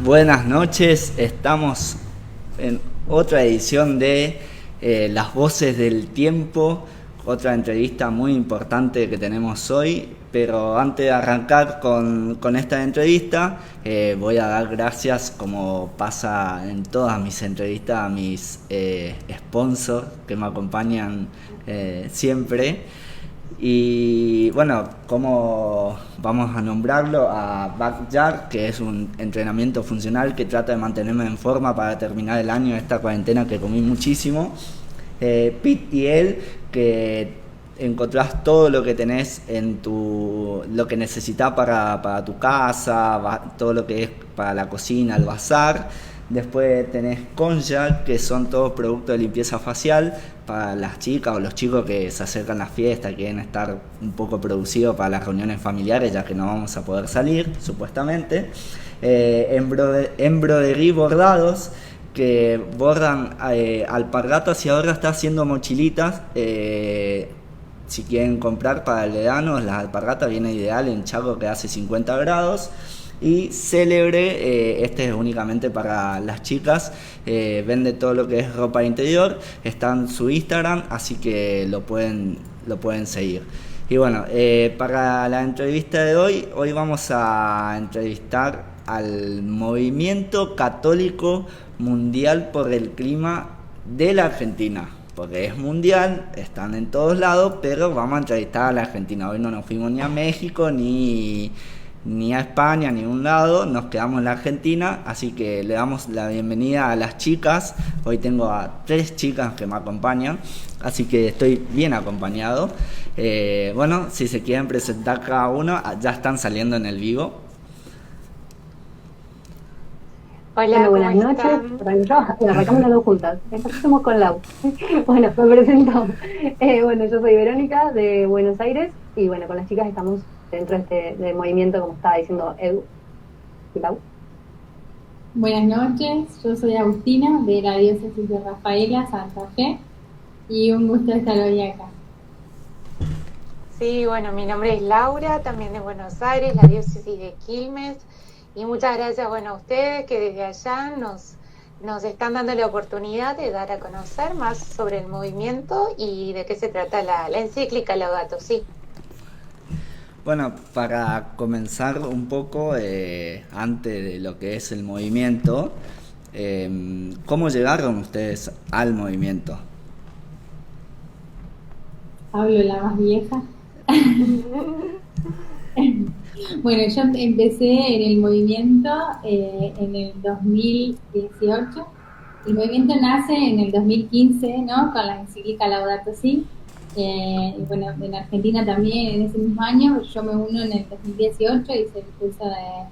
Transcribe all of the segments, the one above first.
Buenas noches, estamos en otra edición de Las Voces del Tiempo, otra entrevista muy importante que tenemos hoy, pero antes de arrancar con esta entrevista, voy a dar gracias, como pasa en todas mis entrevistas, a mis sponsors que me acompañan siempre. Y bueno, como vamos a nombrarlo, a Backyard, que es un entrenamiento funcional que trata de mantenerme en forma para terminar el año de esta cuarentena que comí muchísimo. Pit y él, que encontrás todo lo que tenés en lo que necesitas para tu casa, todo lo que es para la cocina, el bazar. Después tenés Konjac, que son todos productos de limpieza facial para las chicas o los chicos que se acercan a la fiesta, que quieren estar un poco producidos para las reuniones familiares, ya que no vamos a poder salir, supuestamente. Embroidery bordados, que bordan alpargatas, y ahora está haciendo mochilitas. Si quieren comprar para el verano, las alpargatas viene ideal en Chaco, que hace 50 grados. Y Célebre, este es únicamente para las chicas, vende todo lo que es ropa interior, está en su Instagram, así que lo pueden seguir. Y bueno, para la entrevista de hoy vamos a entrevistar al Movimiento Católico Mundial por el Clima de la Argentina, porque es mundial, están en todos lados, pero vamos a entrevistar a la Argentina. Hoy no nos fuimos ni a México, ni a España, ni a un lado, nos quedamos en la Argentina, así que le damos la bienvenida a las chicas. Hoy tengo a 3 chicas que me acompañan, así que estoy bien acompañado. Bueno, si se quieren presentar cada uno, ya están saliendo en el vivo. Hola, buenas noches. Arrancamos las dos juntas. Empecemos con Lau. Bueno, me presento. Bueno, yo soy Verónica, de Buenos Aires, y bueno, con las chicas estamos dentro de movimiento, como estaba diciendo Edu y Lau. Buenas noches, yo soy Agustina, de la diócesis de Rafaela, Santa Fe, y un gusto estar hoy acá. Sí, bueno, mi nombre es Laura, también de Buenos Aires, la diócesis de Quilmes, y muchas gracias, bueno, a ustedes que desde allá nos están dando la oportunidad de dar a conocer más sobre el movimiento y de qué se trata la encíclica Laudato Si. Bueno, para comenzar un poco, antes de lo que es el movimiento, ¿cómo llegaron ustedes al movimiento? Hablo la más vieja. Bueno, yo empecé en el movimiento en el 2018. El movimiento nace en el 2015, ¿no? Con la encíclica Laudato Si. Y bueno, en Argentina también en ese mismo año. Yo me uno en el 2018, hice el curso de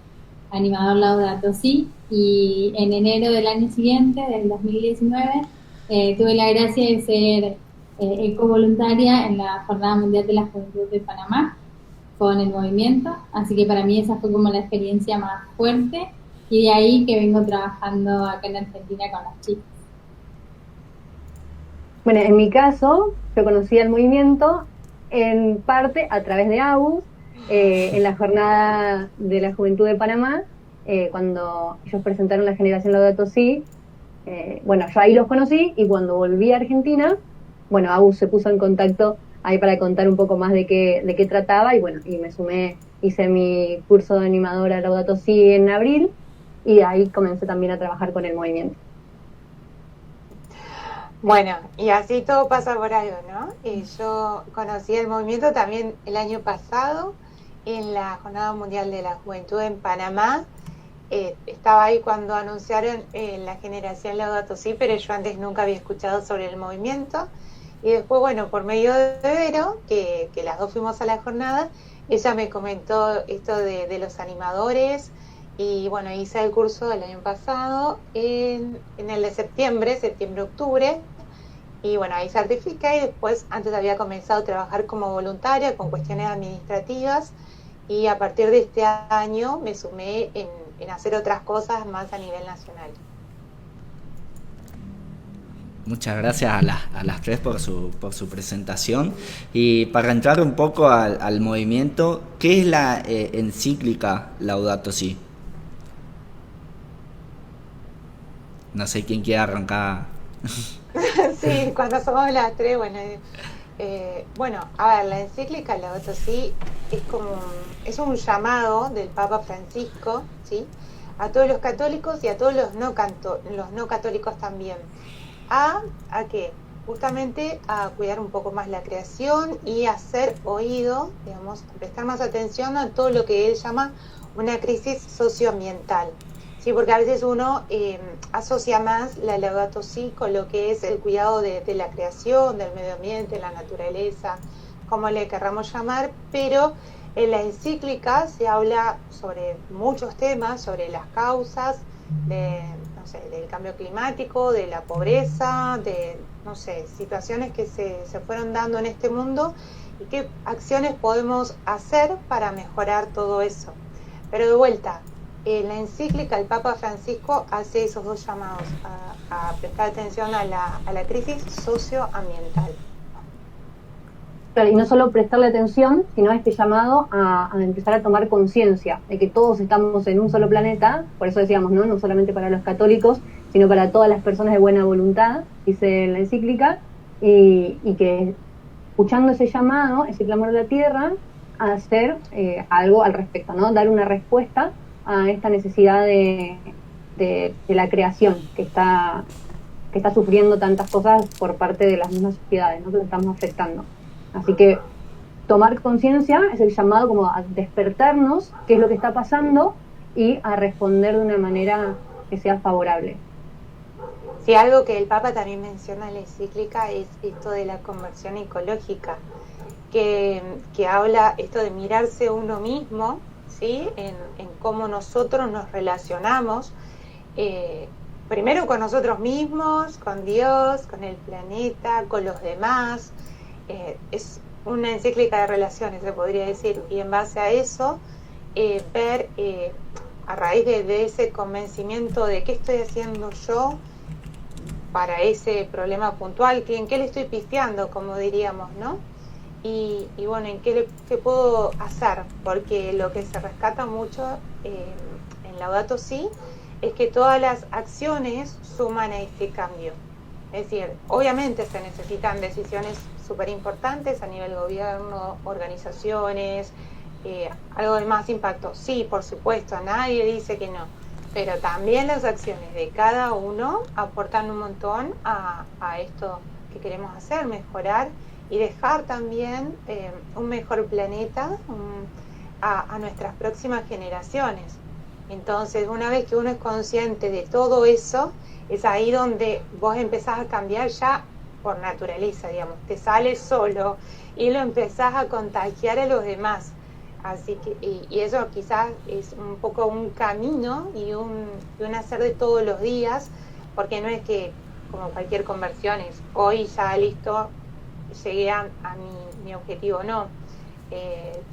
animador Laudato Si, y en enero del año siguiente, del 2019, tuve la gracia de ser ecovoluntaria en la Jornada Mundial de la Juventud de Panamá con el movimiento, así que para mí esa fue como la experiencia más fuerte, y de ahí que vengo trabajando acá en Argentina con las chicas. Bueno, en mi caso, yo conocí al movimiento en parte a través de AUS, en la Jornada de la Juventud de Panamá, cuando ellos presentaron la generación Laudato Si. Bueno, yo ahí los conocí, y cuando volví a Argentina, bueno, AUS se puso en contacto ahí para contar un poco más de qué trataba, y bueno, y me sumé, hice mi curso de animadora Laudato Si en abril, y ahí comencé también a trabajar con el movimiento. Bueno, y así todo pasa por algo, ¿no? Yo conocí el movimiento también el año pasado en la Jornada Mundial de la Juventud en Panamá. Estaba ahí cuando anunciaron la generación Laudato Si, pero yo antes nunca había escuchado sobre el movimiento. Y después, bueno, por medio de Vero, que las dos fuimos a la jornada, ella me comentó esto de los animadores, y bueno, hice el curso del año pasado en el de septiembre-octubre, y bueno, ahí certifiqué, y después antes había comenzado a trabajar como voluntaria con cuestiones administrativas, y a partir de este año me sumé en hacer otras cosas más a nivel nacional. Muchas gracias a las 3 por su presentación. Y para entrar un poco al movimiento, ¿qué es la encíclica Laudato Si? No sé quién quiere arrancar. Sí, cuando somos las tres, bueno, bueno, a ver, la encíclica Laudato Si es un llamado del Papa Francisco, ¿sí? A todos los católicos y a todos los no católicos también. ¿A qué? Justamente a cuidar un poco más la creación y a hacer oído, digamos, prestar más atención a todo lo que él llama una crisis socioambiental. Sí, porque a veces uno asocia más la Laudato Si con lo que es el cuidado de la creación, del medio ambiente, la naturaleza, como le querramos llamar, pero en la encíclica se habla sobre muchos temas, sobre las causas del cambio climático, de la pobreza, de, situaciones que se fueron dando en este mundo y qué acciones podemos hacer para mejorar todo eso. Pero de vuelta, en la encíclica el Papa Francisco hace esos dos llamados, a prestar atención a la crisis socioambiental. Claro, y no solo prestarle atención, sino este llamado a empezar a tomar conciencia de que todos estamos en un solo planeta, por eso decíamos, no solamente para los católicos, sino para todas las personas de buena voluntad, dice en la encíclica, y que escuchando ese llamado, ese clamor de la tierra, a hacer algo al respecto, ¿no? Dar una respuesta a esta necesidad de la creación que está sufriendo tantas cosas por parte de las mismas sociedades, ¿no? Que lo estamos afectando. Así que tomar conciencia es el llamado como a despertarnos qué es lo que está pasando y a responder de una manera que sea favorable. Sí, algo que el Papa también menciona en la encíclica es esto de la conversión ecológica, que habla esto de mirarse uno mismo, ¿sí? En cómo nosotros nos relacionamos, primero con nosotros mismos, con Dios, con el planeta, con los demás. Es una encíclica de relaciones, se podría decir, y en base a eso ver a raíz de ese convencimiento de qué estoy haciendo yo para ese problema puntual, en qué le estoy pifiando, como diríamos, ¿no? Y bueno, en qué puedo hacer, porque lo que se rescata mucho en Laudato Si es que todas las acciones suman a este cambio. Es decir, obviamente se necesitan decisiones súper importantes a nivel gobierno, organizaciones, algo de más impacto. Sí, por supuesto, nadie dice que no, pero también las acciones de cada uno aportan un montón a esto que queremos hacer, mejorar y dejar también un mejor planeta a nuestras próximas generaciones. Entonces, una vez que uno es consciente de todo eso, es ahí donde vos empezás a cambiar ya por naturaleza, digamos, te sale solo y lo empezás a contagiar a los demás. Así que, y eso quizás es un poco un camino y un hacer de todos los días, porque no es que como cualquier conversión es hoy ya listo, llegué a mi objetivo, no.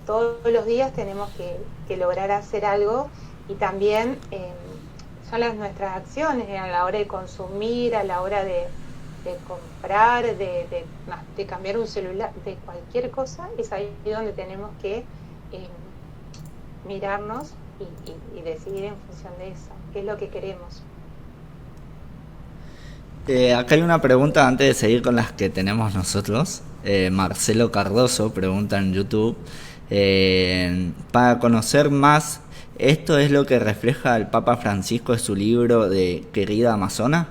Todos los días tenemos que lograr hacer algo y también son nuestras acciones a la hora de consumir, a la hora de comprar, de cambiar un celular, de cualquier cosa, es ahí donde tenemos que mirarnos y decidir en función de eso, qué es lo que queremos. Acá hay una pregunta antes de seguir con las que tenemos nosotros. Marcelo Cardoso pregunta en YouTube, para conocer más, ¿esto es lo que refleja el Papa Francisco en su libro de Querida Amazona?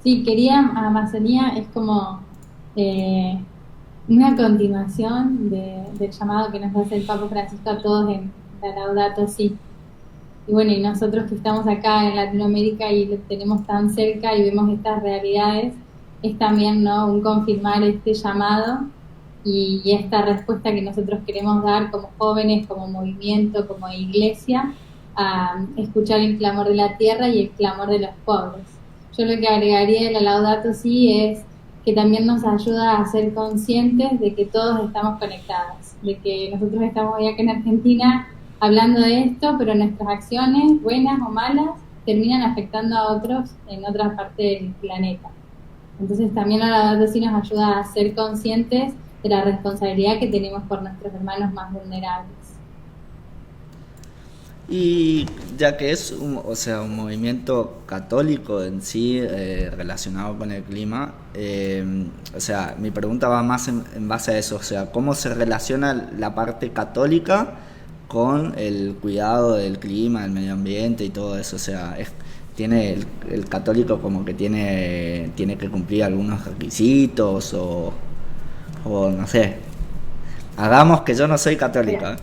Sí, Querida Amazonía es como una continuación del llamado que nos hace el Papa Francisco a todos en la Laudato Si. Y bueno, y nosotros que estamos acá en Latinoamérica y lo tenemos tan cerca y vemos estas realidades, es también, ¿no?, un confirmar este llamado y esta respuesta que nosotros queremos dar como jóvenes, como movimiento, como iglesia, a escuchar el clamor de la tierra y el clamor de los pobres. Yo lo que agregaría de la Laudato Si es que también nos ayuda a ser conscientes de que todos estamos conectados, de que nosotros estamos hoy acá en Argentina hablando de esto, pero nuestras acciones, buenas o malas, terminan afectando a otros en otra parte del planeta. Entonces también la Laudato Si nos ayuda a ser conscientes de la responsabilidad que tenemos por nuestros hermanos más vulnerables. Y ya que es o sea, un movimiento católico en sí relacionado con el clima, o sea, mi pregunta va más en base a eso, o sea, ¿cómo se relaciona la parte católica con el cuidado del clima, del medio ambiente y todo eso? O sea, tiene el católico como que tiene que cumplir algunos requisitos o no sé. Hagamos que yo no soy católica.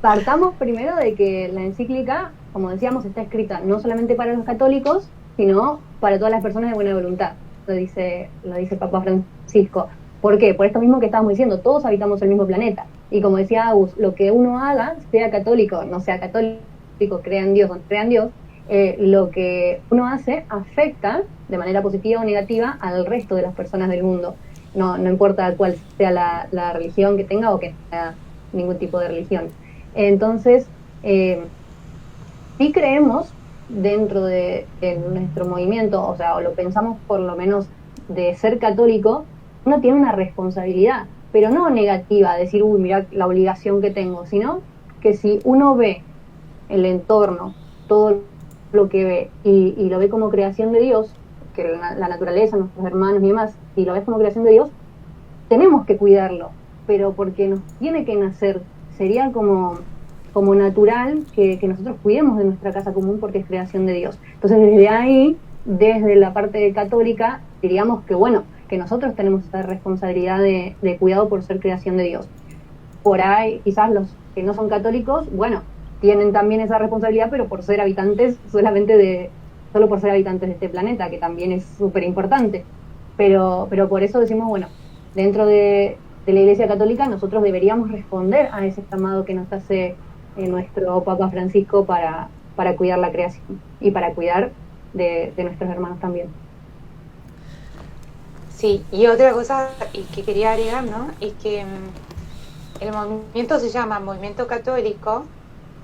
Partamos primero de que la encíclica, como decíamos, está escrita no solamente para los católicos, sino para todas las personas de buena voluntad, lo dice el Papa Francisco. ¿Por qué? Por esto mismo que estábamos diciendo, todos habitamos el mismo planeta. Y como decía Agus, lo que uno haga, sea católico, no sea católico, crea en Dios o no crea en Dios, lo que uno hace afecta de manera positiva o negativa al resto de las personas del mundo. No importa cuál sea la religión que tenga o que no sea ningún tipo de religión. Entonces, sí creemos dentro de nuestro movimiento, o sea, o lo pensamos por lo menos de ser católico, uno tiene una responsabilidad, pero no negativa, decir, uy, mira la obligación que tengo, sino que si uno ve el entorno, todo lo que ve, y lo ve como creación de Dios, que la naturaleza, nuestros hermanos y demás, y lo ves como creación de Dios, tenemos que cuidarlo, pero porque nos tiene que nacer. Sería como natural que nosotros cuidemos de nuestra casa común porque es creación de Dios. Entonces desde ahí, desde la parte católica, diríamos que bueno, que nosotros tenemos esa responsabilidad de cuidado por ser creación de Dios. Por ahí quizás los que no son católicos, bueno, tienen también esa responsabilidad, pero por ser habitantes solo por ser habitantes de este planeta, que también es súper importante. Pero por eso decimos, bueno, dentro de la Iglesia Católica nosotros deberíamos responder a ese llamado que nos hace nuestro Papa Francisco para cuidar la creación y para cuidar de nuestros hermanos también. Sí, y otra cosa que quería agregar, ¿no? Es que el movimiento se llama Movimiento Católico,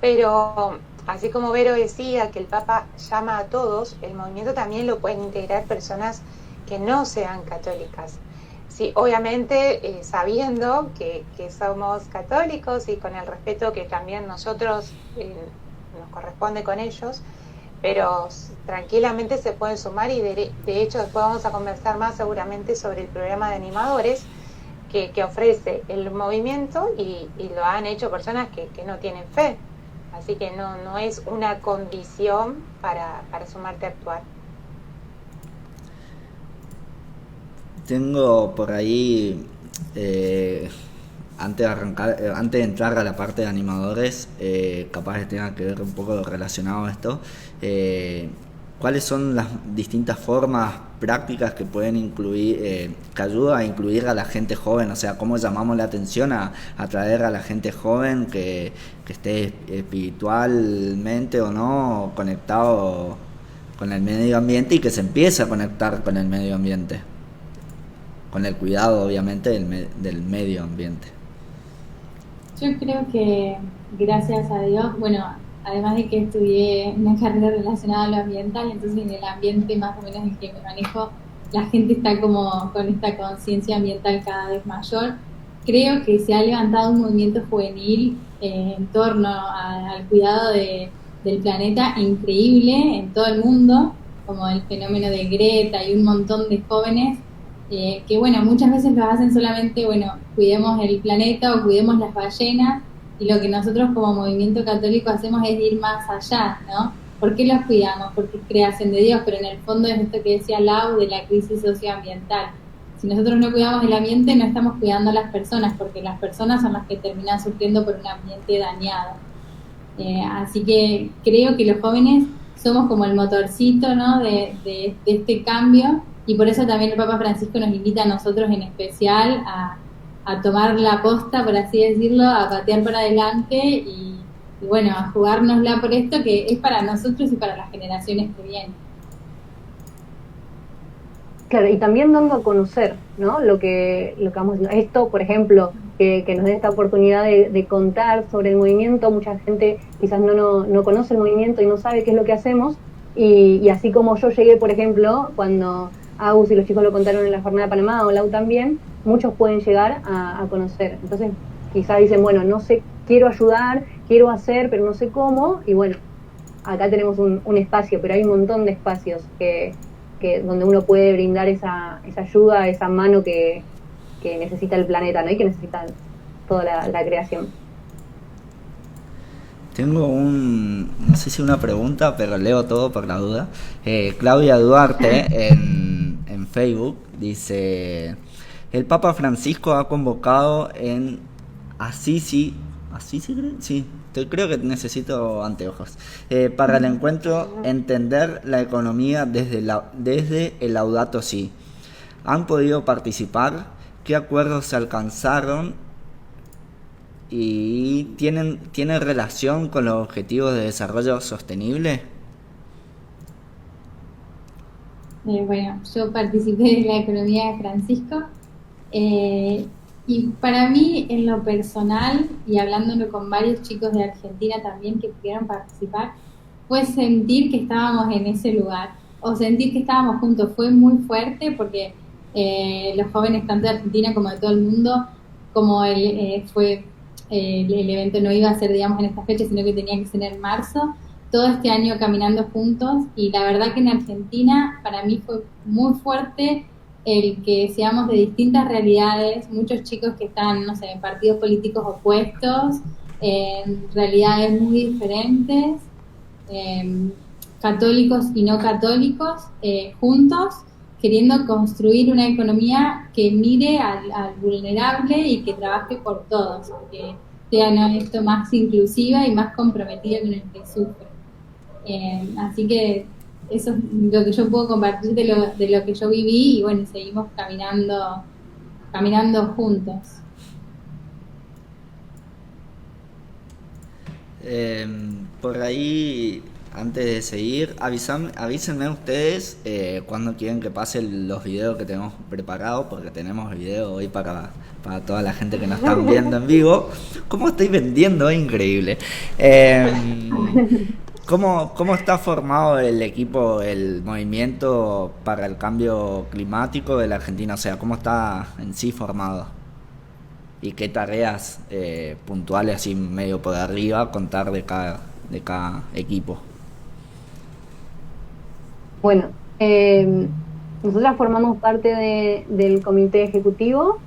pero así como Vero decía que el Papa llama a todos, el movimiento también lo pueden integrar personas que no sean católicas. Sí, obviamente sabiendo que somos católicos y con el respeto que también nosotros nos corresponde con ellos, pero tranquilamente se pueden sumar y de hecho después vamos a conversar más seguramente sobre el programa de animadores que ofrece el movimiento y lo han hecho personas que no tienen fe, así que no es una condición para sumarte a actuar. Tengo por ahí, antes de entrar a la parte de animadores, capaz que tenga que ver un poco relacionado a esto, ¿cuáles son las distintas formas prácticas que pueden incluir, que ayudan a incluir a la gente joven? O sea, ¿cómo llamamos la atención a atraer a la gente joven que esté espiritualmente o no conectado con el medio ambiente y que se empiece a conectar con el medio ambiente? Con el cuidado, obviamente, del medio ambiente. Yo creo que, gracias a Dios, bueno, además de que estudié una carrera relacionada a lo ambiental, entonces en el ambiente más o menos en que me manejo, la gente está como con esta conciencia ambiental cada vez mayor. Creo que se ha levantado un movimiento juvenil en torno al cuidado del planeta increíble en todo el mundo, como el fenómeno de Greta y un montón de jóvenes que bueno, muchas veces lo hacen solamente, bueno, cuidemos el planeta o cuidemos las ballenas, y lo que nosotros como movimiento católico hacemos es ir más allá, ¿no? ¿Por qué los cuidamos? Porque es creación de Dios, pero en el fondo es esto que decía Lau de la crisis socioambiental. Si nosotros no cuidamos el ambiente, no estamos cuidando a las personas, porque las personas son las que terminan sufriendo por un ambiente dañado. Así que creo que los jóvenes somos como el motorcito, ¿no? de este cambio. Y por eso también el Papa Francisco nos invita a nosotros en especial a tomar la posta, por así decirlo, a patear para adelante y bueno, a jugárnosla por esto que es para nosotros y para las generaciones que vienen. Claro, y también dando a conocer, ¿no? Lo que vamos a decir. Esto, por ejemplo, que nos dé esta oportunidad de contar sobre el movimiento. Mucha gente quizás no conoce el movimiento y no sabe qué es lo que hacemos. Y así como yo llegué, por ejemplo, cuando Agus y los chicos lo contaron en la Jornada de Panamá, o Lau también, muchos pueden llegar a conocer. Entonces, quizás dicen, bueno, no sé quiero ayudar, quiero hacer, pero no sé cómo, y bueno, acá tenemos un espacio, pero hay un montón de espacios que donde uno puede brindar esa ayuda, esa mano que necesita el planeta, ¿no? Y que necesita toda la creación. Tengo no sé si una pregunta, pero leo todo por la duda. Claudia Duarte en Facebook dice: el Papa Francisco ha convocado en Assisi, sí, creo que necesito anteojos, para el encuentro Entender la economía desde el Laudato Si. ¿Han podido participar? ¿Qué acuerdos se alcanzaron? ¿Y tiene relación con los objetivos de desarrollo sostenible? Bueno, yo participé de la economía de Francisco, y para mí, en lo personal, y hablándolo con varios chicos de Argentina también que pudieron participar, fue sentir que estábamos en ese lugar, o sentir que estábamos juntos. Fue muy fuerte porque los jóvenes, tanto de Argentina como de todo el mundo, como fue el evento no iba a ser, digamos, en esta fecha, sino que tenía que ser en marzo, todo este año caminando juntos, y la verdad que en Argentina para mí fue muy fuerte el que seamos de distintas realidades, muchos chicos que están, no sé, en partidos políticos opuestos, en realidades muy diferentes, católicos y no católicos, juntos, queriendo construir una economía que mire al vulnerable y que trabaje por todos, que sea, ¿no?, esto más inclusiva y más comprometida con el que sufre. Así que eso es lo que yo puedo compartir de lo que yo viví, y bueno, seguimos caminando juntos. Por ahí, antes de seguir, avísenme ustedes cuando quieren que pase los videos que tenemos preparados, porque tenemos video hoy para toda la gente que nos están viendo en vivo. ¿Cómo estoy vendiendo? Es increíble. ¿Cómo está formado el equipo, el movimiento para el cambio climático de la Argentina? O sea, ¿cómo está en sí formado? ¿Y qué tareas puntuales, así medio por arriba, contar de cada equipo? Bueno, nosotras formamos parte del comité ejecutivo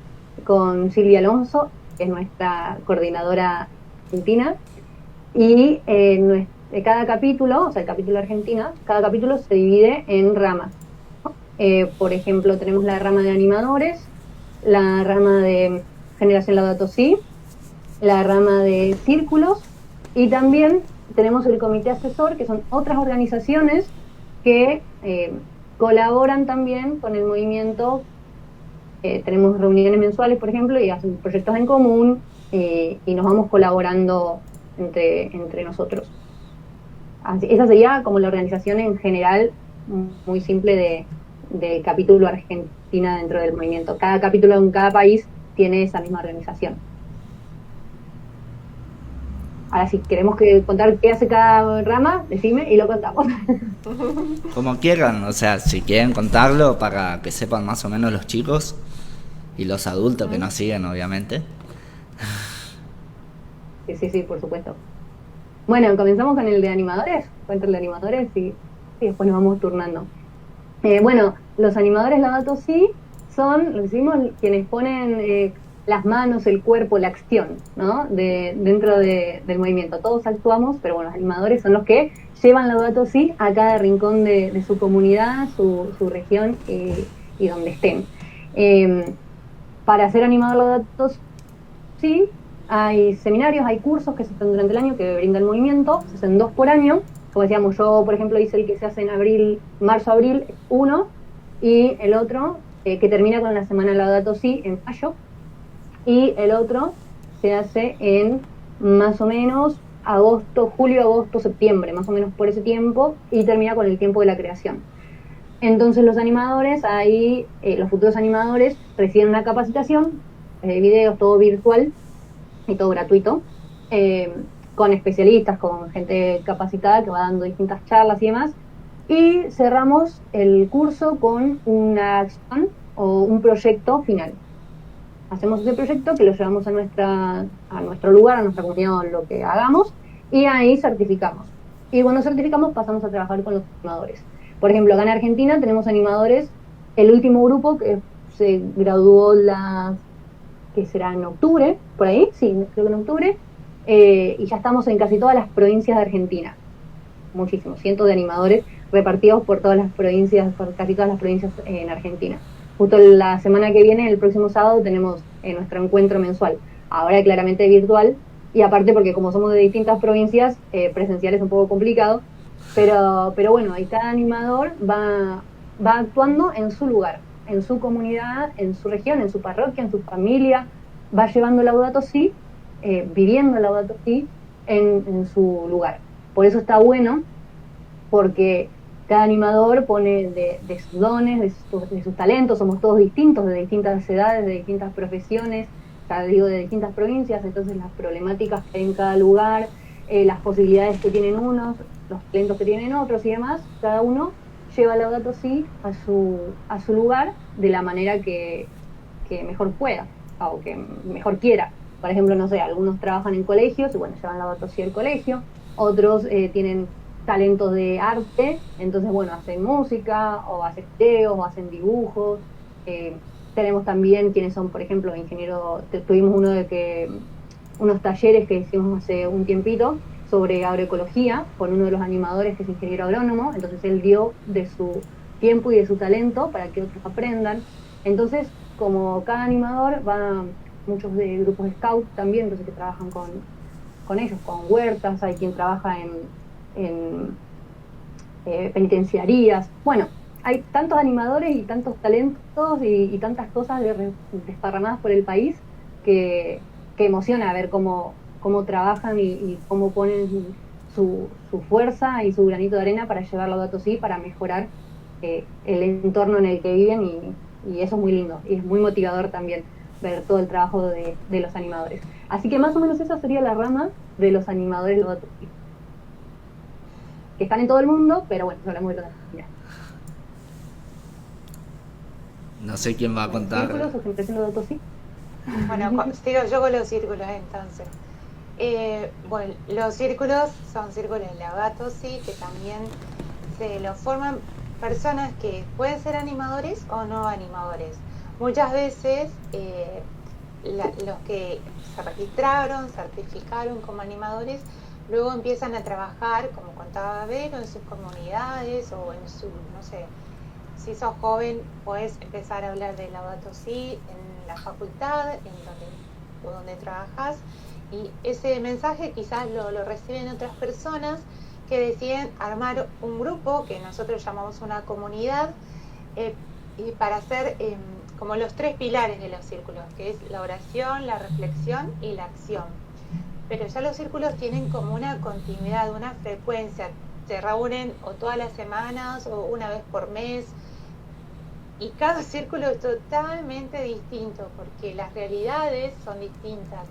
con Silvia Alonso, que es nuestra coordinadora argentina, y cada capítulo, o sea, el capítulo Argentina, cada capítulo se divide en ramas. Por ejemplo, tenemos la rama de animadores, la rama de generación Laudato Si, la rama de círculos, y también tenemos el comité asesor, que son otras organizaciones que colaboran también con el movimiento. Tenemos reuniones mensuales, por ejemplo, y hacen proyectos en común, y nos vamos colaborando entre nosotros. Así, esa sería como la organización en general, muy simple del capítulo Argentina dentro del movimiento. Cada capítulo en cada país tiene esa misma organización. Ahora, si queremos contar qué hace cada rama, decime y lo contamos. Como quieran, o sea, si quieren contarlo para que sepan más o menos los chicos y los adultos que nos siguen, obviamente. Sí, por supuesto. Bueno, comenzamos con el de animadores. Cuento el de animadores y después nos vamos turnando. Bueno, los animadores Laudato Si son, lo decimos, quienes ponen las manos, el cuerpo, la acción, ¿no? Dentro del movimiento. Todos actuamos, pero bueno, los animadores son los que llevan Laudato Si a cada rincón de su comunidad, su región y donde estén. Para ser animador Laudato Si hay seminarios, hay cursos que se hacen durante el año que brinda el movimiento, se hacen 2 por año. Como decíamos, yo por ejemplo hice el que se hace en marzo-abril, uno, y el otro que termina con la semana Laudato Si en mayo, y el otro se hace en más o menos julio, agosto, septiembre, más o menos por ese tiempo, y termina con el tiempo de la creación. Entonces los animadores, ahí los futuros animadores reciben una capacitación, videos, todo virtual y todo gratuito, con especialistas, con gente capacitada que va dando distintas charlas y demás, y cerramos el curso con una acción o un proyecto final. hacemos ese proyecto que lo llevamos a nuestro lugar, a nuestra comunidad, o lo que hagamos, y ahí certificamos. Y cuando certificamos pasamos a trabajar con los animadores. Por ejemplo, acá en Argentina tenemos animadores, el último grupo que se graduó que será en octubre, por ahí, sí, creo que en octubre, y ya estamos en casi todas las provincias de Argentina. Muchísimos, cientos de animadores repartidos por todas las provincias, por casi todas las provincias en Argentina. Justo la semana que viene, el próximo sábado, tenemos nuestro encuentro mensual. Ahora claramente virtual, y aparte porque como somos de distintas provincias, presencial es un poco complicado, pero bueno, ahí cada animador va actuando en su lugar, en su comunidad, en su región, en su parroquia, en su familia, va llevando Laudato Si, viviendo Laudato Si en su lugar. Por eso está bueno, porque cada animador pone de sus dones, de sus talentos, somos todos distintos, de distintas edades, de distintas profesiones, ya digo, de distintas provincias, entonces las problemáticas que hay en cada lugar, las posibilidades que tienen unos, los talentos que tienen otros y demás, cada uno lleva Laudato Si a su lugar de la manera que mejor pueda, o que mejor quiera. Por ejemplo, no sé, algunos trabajan en colegios y bueno, llevan Laudato Si al colegio, otros tienen talentos de arte, entonces bueno, hacen música, o hacen videos, o hacen dibujos. Tenemos también quienes son, por ejemplo, ingenieros, tuvimos unos talleres que hicimos hace un tiempito sobre agroecología con uno de los animadores que es ingeniero agrónomo, entonces él dio de su tiempo y de su talento para que otros aprendan. Entonces, como cada animador muchos de grupos de scout también, entonces que trabajan con ellos, con huertas, hay quien trabaja en penitenciarías. Bueno, hay tantos animadores y tantos talentos y tantas cosas desparramadas por el país que emociona ver cómo trabajan y cómo ponen su fuerza y su granito de arena para llevar Laudato Si, para mejorar el entorno en el que viven, y eso es muy lindo y es muy motivador también ver todo el trabajo de los animadores. Así que más o menos esa sería la rama de los animadores Laudato Si, que están en todo el mundo, pero bueno, hablamos de los Argentina. No sé quién va a contar. ¿Círculos o siempre haciendo Laudato Si? Bueno, sigo yo con los círculos entonces. Bueno, los círculos son círculos de Laudato Si, que también se los forman personas que pueden ser animadores o no animadores. Muchas veces los que se registraron, certificaron como animadores, luego empiezan a trabajar, como contaba Vero, en sus comunidades o en su, no sé, si sos joven puedes empezar a hablar de Laudato Si en la facultad, donde trabajas, y ese mensaje quizás lo reciben otras personas que deciden armar un grupo que nosotros llamamos una comunidad, y para hacer como los 3 pilares de los círculos, que es la oración, la reflexión y la acción. Pero ya los círculos tienen como una continuidad, una frecuencia, se reúnen o todas las semanas o una vez por mes, y cada círculo es totalmente distinto porque las realidades son distintas.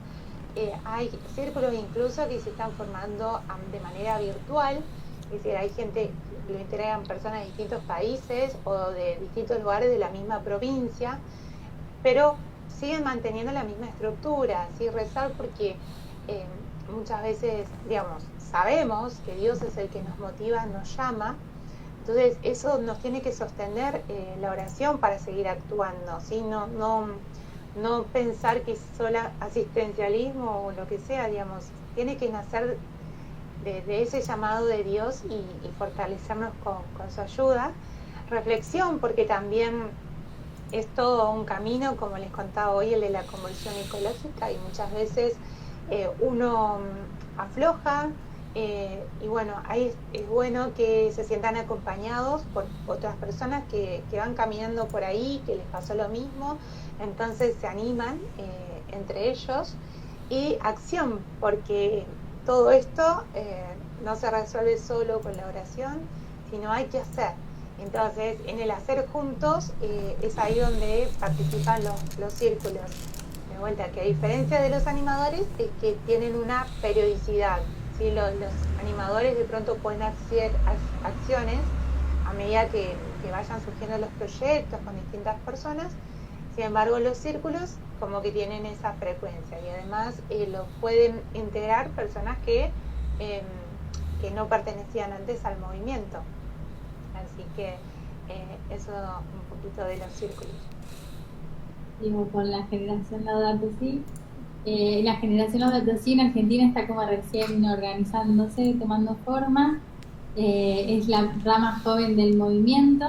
Hay círculos incluso que se están formando de manera virtual, es decir, hay gente, lo integran personas de distintos países o de distintos lugares de la misma provincia, pero siguen manteniendo la misma estructura, ¿sí? Rezar porque muchas veces, digamos, sabemos que Dios es el que nos motiva, nos llama, entonces eso nos tiene que sostener la oración para seguir actuando, ¿sí? No pensar que es solo asistencialismo o lo que sea, digamos, tiene que nacer de ese llamado de Dios y fortalecernos con su ayuda. Reflexión, porque también es todo un camino, como les contaba hoy, el de la conversión ecológica, y muchas veces uno afloja, y bueno, ahí es bueno que se sientan acompañados por otras personas que van caminando por ahí, que les pasó lo mismo, entonces se animan entre ellos. Y acción, porque todo esto no se resuelve solo con la oración, sino hay que hacer. Entonces, en el hacer juntos es ahí donde participan los círculos. De vuelta, que a diferencia de los animadores, es que tienen una periodicidad, ¿sí? Los animadores de pronto pueden hacer acciones a medida que vayan surgiendo los proyectos con distintas personas. Sin embargo, los círculos como que tienen esa frecuencia y además lo pueden integrar personas que no pertenecían antes al movimiento. Así que eso un poquito de los círculos. Digo, con la generación Laudato Si. La generación Laudato Si en Argentina está como recién organizándose, tomando forma. Es la rama joven del movimiento,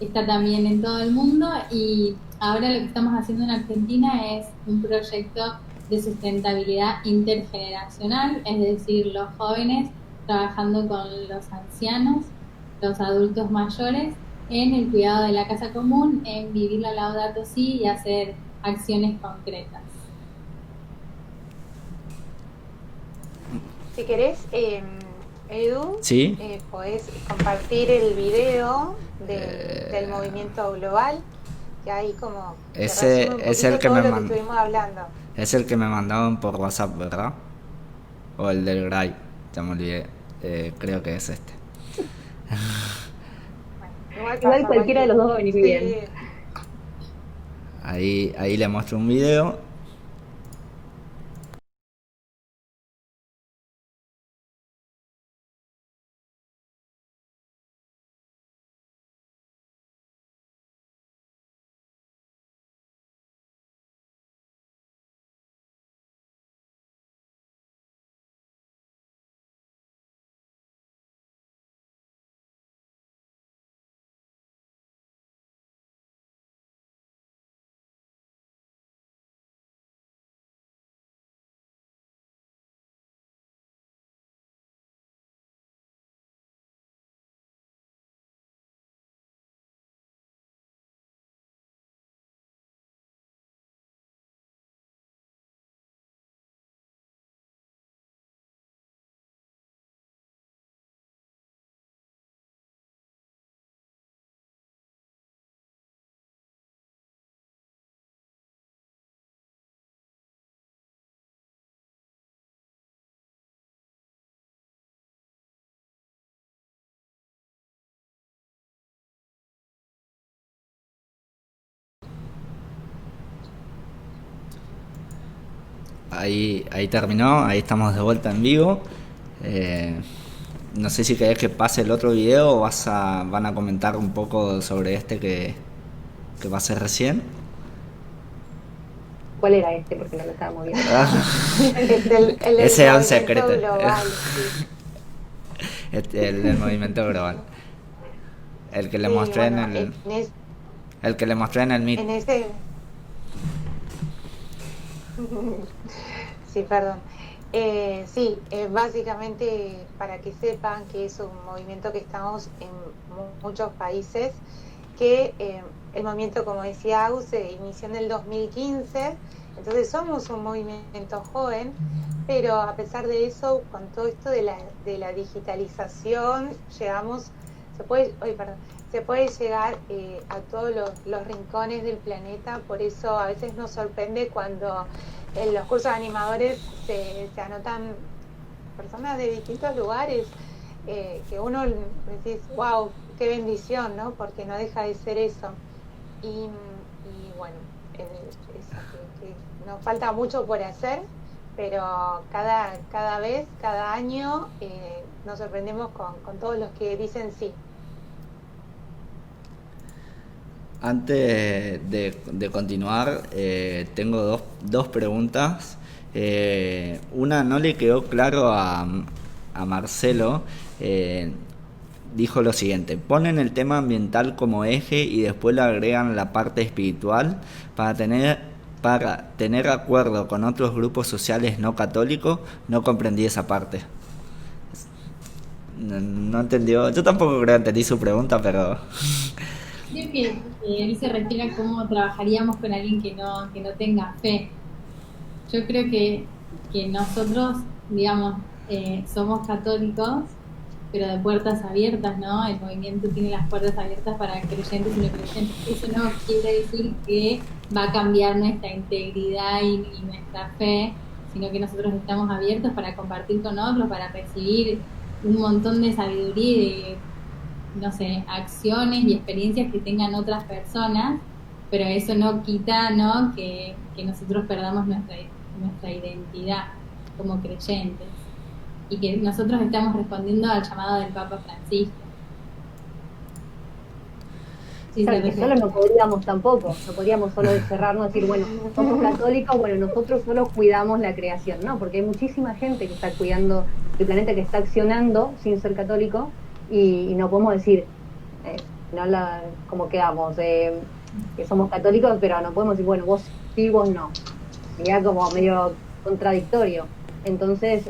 está también en todo el mundo y ahora lo que estamos haciendo en Argentina es un proyecto de sustentabilidad intergeneracional, es decir, los jóvenes trabajando con los ancianos, los adultos mayores, en el cuidado de la casa común, en vivir la Laudato Si y hacer acciones concretas. Si querés, Edu, ¿Sí? podés compartir el video del movimiento global, que ahí como Ese es el que todo me lo que mandó. estuvimos hablando. Es el que me mandaron por WhatsApp, ¿verdad? O el del Drive, ya me olvidé. Creo que es este. Bueno, Igual cualquiera de los dos va a venir sí, bien. Ahí le muestro un video. Ahí terminó, ahí estamos de vuelta en vivo. No sé si querés que pase el otro video o van a comentar un poco sobre este que pasé recién. ¿Cuál era este? Porque no lo estábamos viendo. Es el Ese es un movimiento secreto. global, sí. El del movimiento global. El que le Sí, mostré bueno, el que le mostré en el Meet. en ese sí, perdón. Sí, básicamente para que sepan que es un movimiento que estamos en muchos países, que el movimiento, como decía Agus, se inició en el 2015, entonces somos un movimiento joven, pero a pesar de eso, con todo esto de la digitalización, se puede llegar a todos los rincones del planeta, por eso a veces nos sorprende cuando en los cursos animadores se anotan personas de distintos lugares, que uno decís, wow, qué bendición, ¿no? Porque no deja de ser eso. Y bueno, que nos falta mucho por hacer, pero cada vez, cada año, nos sorprendemos con todos los que dicen sí. Antes de continuar, tengo dos preguntas. Una no le quedó claro a Marcelo. Dijo lo siguiente: ponen el tema ambiental como eje y después le agregan la parte espiritual para tener acuerdo con otros grupos sociales no católicos. No comprendí esa parte. No entendió. Yo tampoco creo que entendí su pregunta, pero Creo que él se refiere a cómo trabajaríamos con alguien que no tenga fe. Yo creo que nosotros, digamos, somos católicos, pero de puertas abiertas, ¿no? El movimiento tiene las puertas abiertas para creyentes y no creyentes. Eso no quiere decir que va a cambiar nuestra integridad y nuestra fe, sino que nosotros estamos abiertos para compartir con otros, para recibir un montón de sabiduría y de, no sé, acciones y experiencias que tengan otras personas, pero eso no quita, ¿no? Que nosotros perdamos nuestra identidad como creyentes y que nosotros estamos respondiendo al llamado del Papa Francisco. Sí, claro, que solo no podríamos tampoco, no podríamos solo cerrarnos y decir, bueno, somos católicos, bueno, nosotros solo cuidamos la creación, ¿no? Porque hay muchísima gente que está cuidando el planeta, que está accionando sin ser católico, y no podemos decir, no como quedamos, que somos católicos, pero no podemos decir, bueno, vos sí, vos no. Sería como medio contradictorio. Entonces,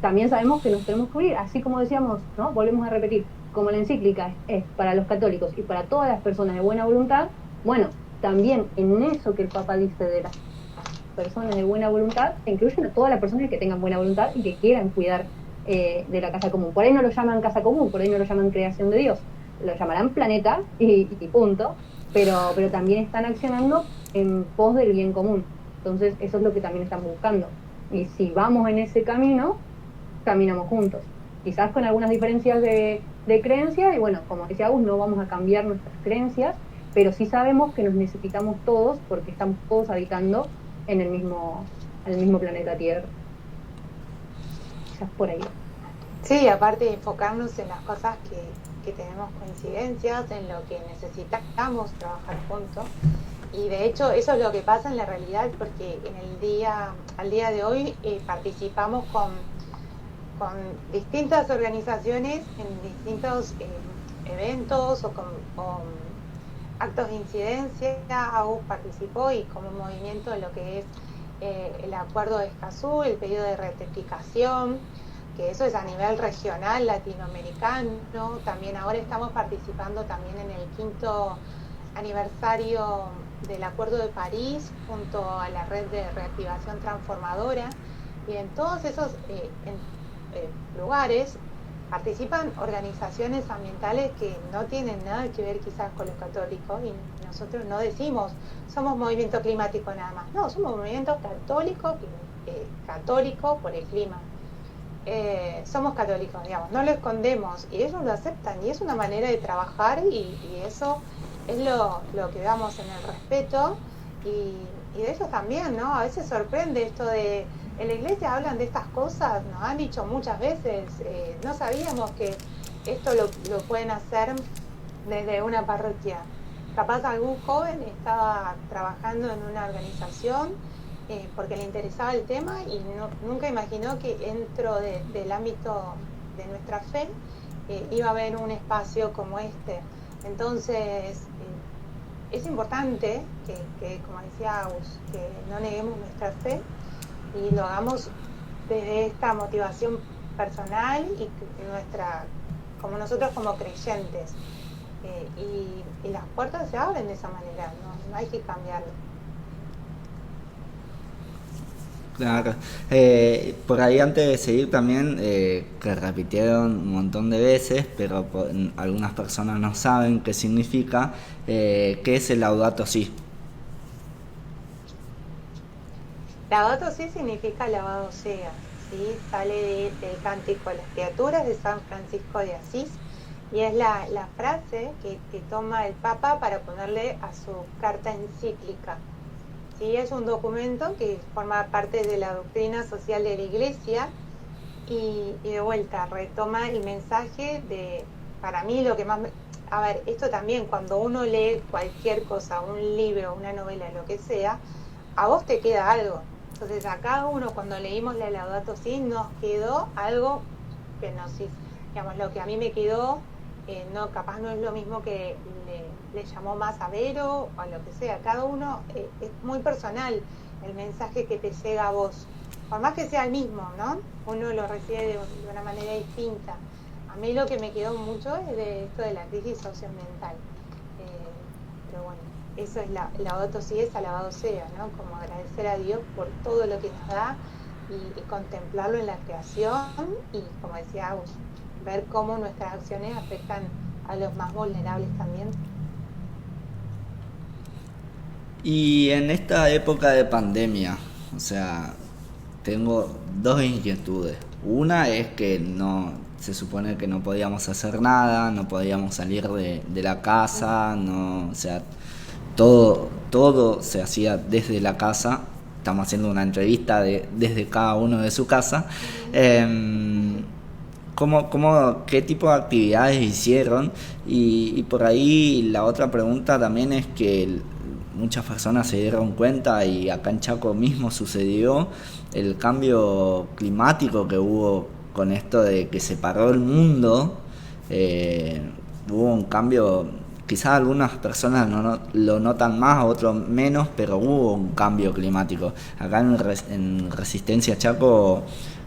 también sabemos que nos tenemos que unir, así como decíamos, ¿no? Volvemos a repetir, como la encíclica es para los católicos y para todas las personas de buena voluntad, bueno, también en eso que el Papa dice de las personas de buena voluntad, incluyen a todas las personas que tengan buena voluntad y que quieran cuidar de la casa común. Por ahí no lo llaman casa común, por ahí no lo llaman creación de Dios, lo llamarán planeta y punto, pero también están accionando en pos del bien común. Entonces eso es lo que también están buscando. Y si vamos en ese camino, caminamos juntos. Quizás con algunas diferencias de creencias, y bueno, como decía Agus, no vamos a cambiar nuestras creencias, pero sí sabemos que nos necesitamos todos porque estamos todos habitando en el mismo planeta Tierra. Quizás por ahí. Sí, aparte de enfocarnos en las cosas que tenemos coincidencias, en lo que necesitamos trabajar juntos. Y de hecho eso es lo que pasa en la realidad, porque al día de hoy participamos con distintas organizaciones en distintos eventos o con actos de incidencia. AUS participó y como movimiento de lo que es el acuerdo de Escazú, el pedido de rectificación, que eso es a nivel regional latinoamericano. También ahora estamos participando también en el 5º aniversario del Acuerdo de París junto a la red de reactivación transformadora, y en todos esos lugares participan organizaciones ambientales que no tienen nada que ver quizás con los católicos, y nosotros no decimos somos movimiento climático nada más, no, somos movimiento católico por el clima. Somos católicos, digamos, no lo escondemos y ellos lo aceptan, y es una manera de trabajar, y eso es lo que damos en el respeto, y de ellos también, ¿no? A veces sorprende esto de, en la iglesia hablan de estas cosas, nos han dicho muchas veces, no sabíamos que esto lo pueden hacer desde una parroquia. Capaz algún joven estaba trabajando en una organización porque le interesaba el tema y nunca imaginó que dentro del ámbito de nuestra fe iba a haber un espacio como este. Entonces es importante que, como decía Agus, que no neguemos nuestra fe y lo hagamos desde esta motivación personal y como nosotros como creyentes. Y las puertas se abren de esa manera, no hay que cambiarlo. Claro. Por ahí antes de seguir también, que repitieron un montón de veces, pero algunas personas no saben qué significa, qué es el Laudato Si. Laudato Si significa alabado sea, ¿sí? Sale del cántico a las criaturas de San Francisco de Asís, y es la frase que toma el Papa para ponerle a su carta encíclica. Sí, es un documento que forma parte de la doctrina social de la Iglesia, y de vuelta retoma el mensaje de, para mí lo que más a ver, esto también cuando uno lee cualquier cosa, un libro, una novela, lo que sea, a vos te queda algo. Entonces a cada uno cuando leímos la Laudato Si nos quedó algo que digamos, lo que a mí me quedó, capaz no es lo mismo que le llamó más a Vero o lo que sea. Cada uno es muy personal el mensaje que te llega a vos, por más que sea el mismo, ¿no? Uno lo recibe de una manera distinta. A mí lo que me quedó mucho es de esto de la crisis socioambiental, pero bueno, eso es Laudato Si, es alabado sea, ¿no? Como agradecer a Dios por todo lo que nos da y contemplarlo en la creación, y como decía Agus, ver cómo nuestras acciones afectan a los más vulnerables también. Y en esta época de pandemia, o sea, tengo dos inquietudes. Una es que se supone que no podíamos hacer nada, no podíamos salir de la casa, o sea, todo se hacía desde la casa. Estamos haciendo una entrevista desde cada uno de su casa. ¿Qué tipo de actividades hicieron? Y por ahí la otra pregunta también es que muchas personas se dieron cuenta, y acá en Chaco mismo sucedió, el cambio climático que hubo con esto de que se paró el mundo. Hubo un cambio, quizás algunas personas lo notan más, otros menos, pero hubo un cambio climático. Acá en Resistencia Chaco,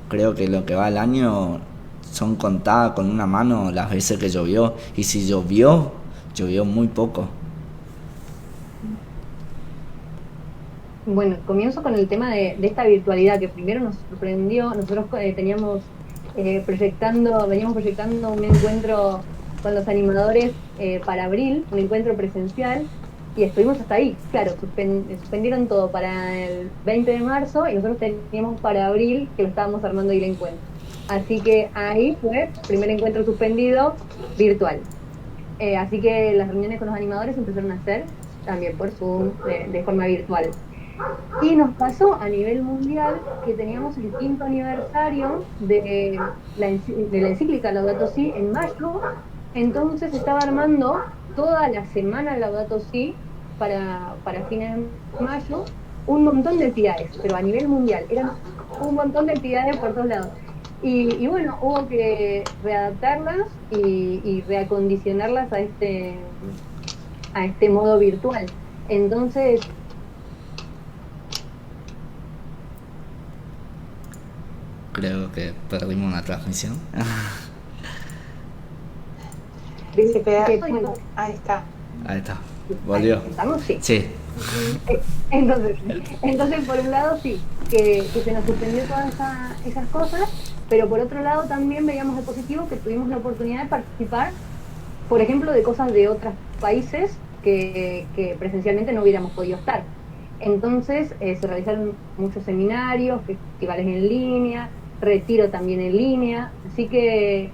creo que lo que va el año son contadas con una mano las veces que llovió, y si llovió muy poco. Bueno, comienzo con el tema de esta virtualidad que primero nos sorprendió. Nosotros veníamos proyectando un encuentro con los animadores para abril, un encuentro presencial, y estuvimos hasta ahí. Claro, suspendieron todo para el 20 de marzo y nosotros teníamos para abril que lo estábamos armando ahí el encuentro. Así que ahí fue el primer encuentro suspendido virtual. Así que las reuniones con los animadores empezaron a hacer también por Zoom, de forma virtual. Y nos pasó a nivel mundial que teníamos el 5º aniversario de la encíclica Laudato Si en mayo. Entonces se estaba armando toda la semana Laudato Si para fines de mayo, un montón de actividades, pero a nivel mundial, eran un montón de actividades por todos lados. Y bueno, hubo que readaptarlas y reacondicionarlas a este modo virtual. Entonces, Creo que perdimos una transmisión. Ahí está. Ahí está. ¿Volvió? ¿Estamos? Sí. Sí. Entonces, por un lado sí, que se nos suspendió todas esas cosas, pero por otro lado también veíamos el positivo que tuvimos la oportunidad de participar, por ejemplo, de cosas de otros países que presencialmente no hubiéramos podido estar. Entonces se realizaron muchos seminarios, festivales en línea, retiro también en línea, así que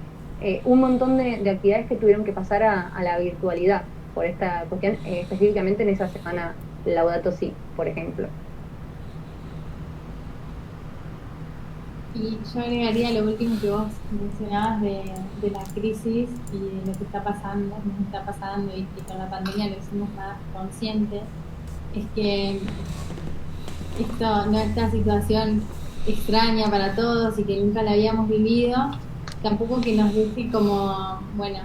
un montón de actividades que tuvieron que pasar a la virtualidad por esta cuestión, específicamente en esa semana Laudato Si, por ejemplo. Y yo agregaría lo último que vos mencionabas de la crisis y de lo que nos está pasando y que con la pandemia lo hicimos más conscientes, es que esta situación extraña para todos y que nunca la habíamos vivido, tampoco que nos deje como, bueno,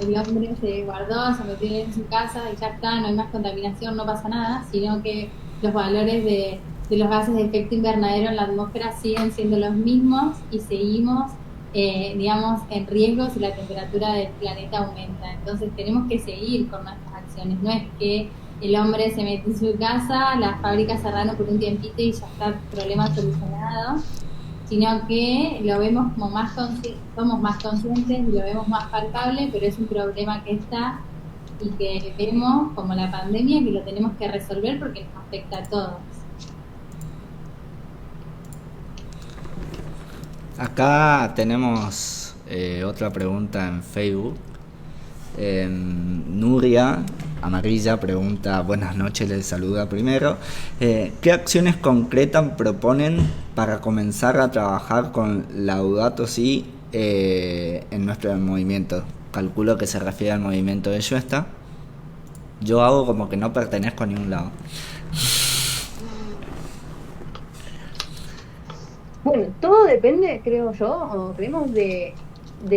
el hombre se guardó, se metió en su casa y ya está, no hay más contaminación, no pasa nada, sino que los valores de los gases de efecto invernadero en la atmósfera siguen siendo los mismos y seguimos, digamos, en riesgo si la temperatura del planeta aumenta. Entonces tenemos que seguir con nuestras acciones, no es que el hombre se metió en su casa, las fábricas cerraron por un tiempito y ya está el problema solucionado, sino que lo vemos como somos más conscientes y lo vemos más palpable, pero es un problema que está y que vemos como la pandemia, que lo tenemos que resolver porque nos afecta a todos. Acá tenemos otra pregunta en Facebook. Nuria Amarilla pregunta, buenas noches, les saluda primero. ¿Qué acciones concretas proponen para comenzar a trabajar con Laudato Si en nuestro movimiento? Calculo que se refiere al movimiento de Yuesta. Yo hago como que no pertenezco a ningún lado. Bueno, todo depende, creo yo, o creemos de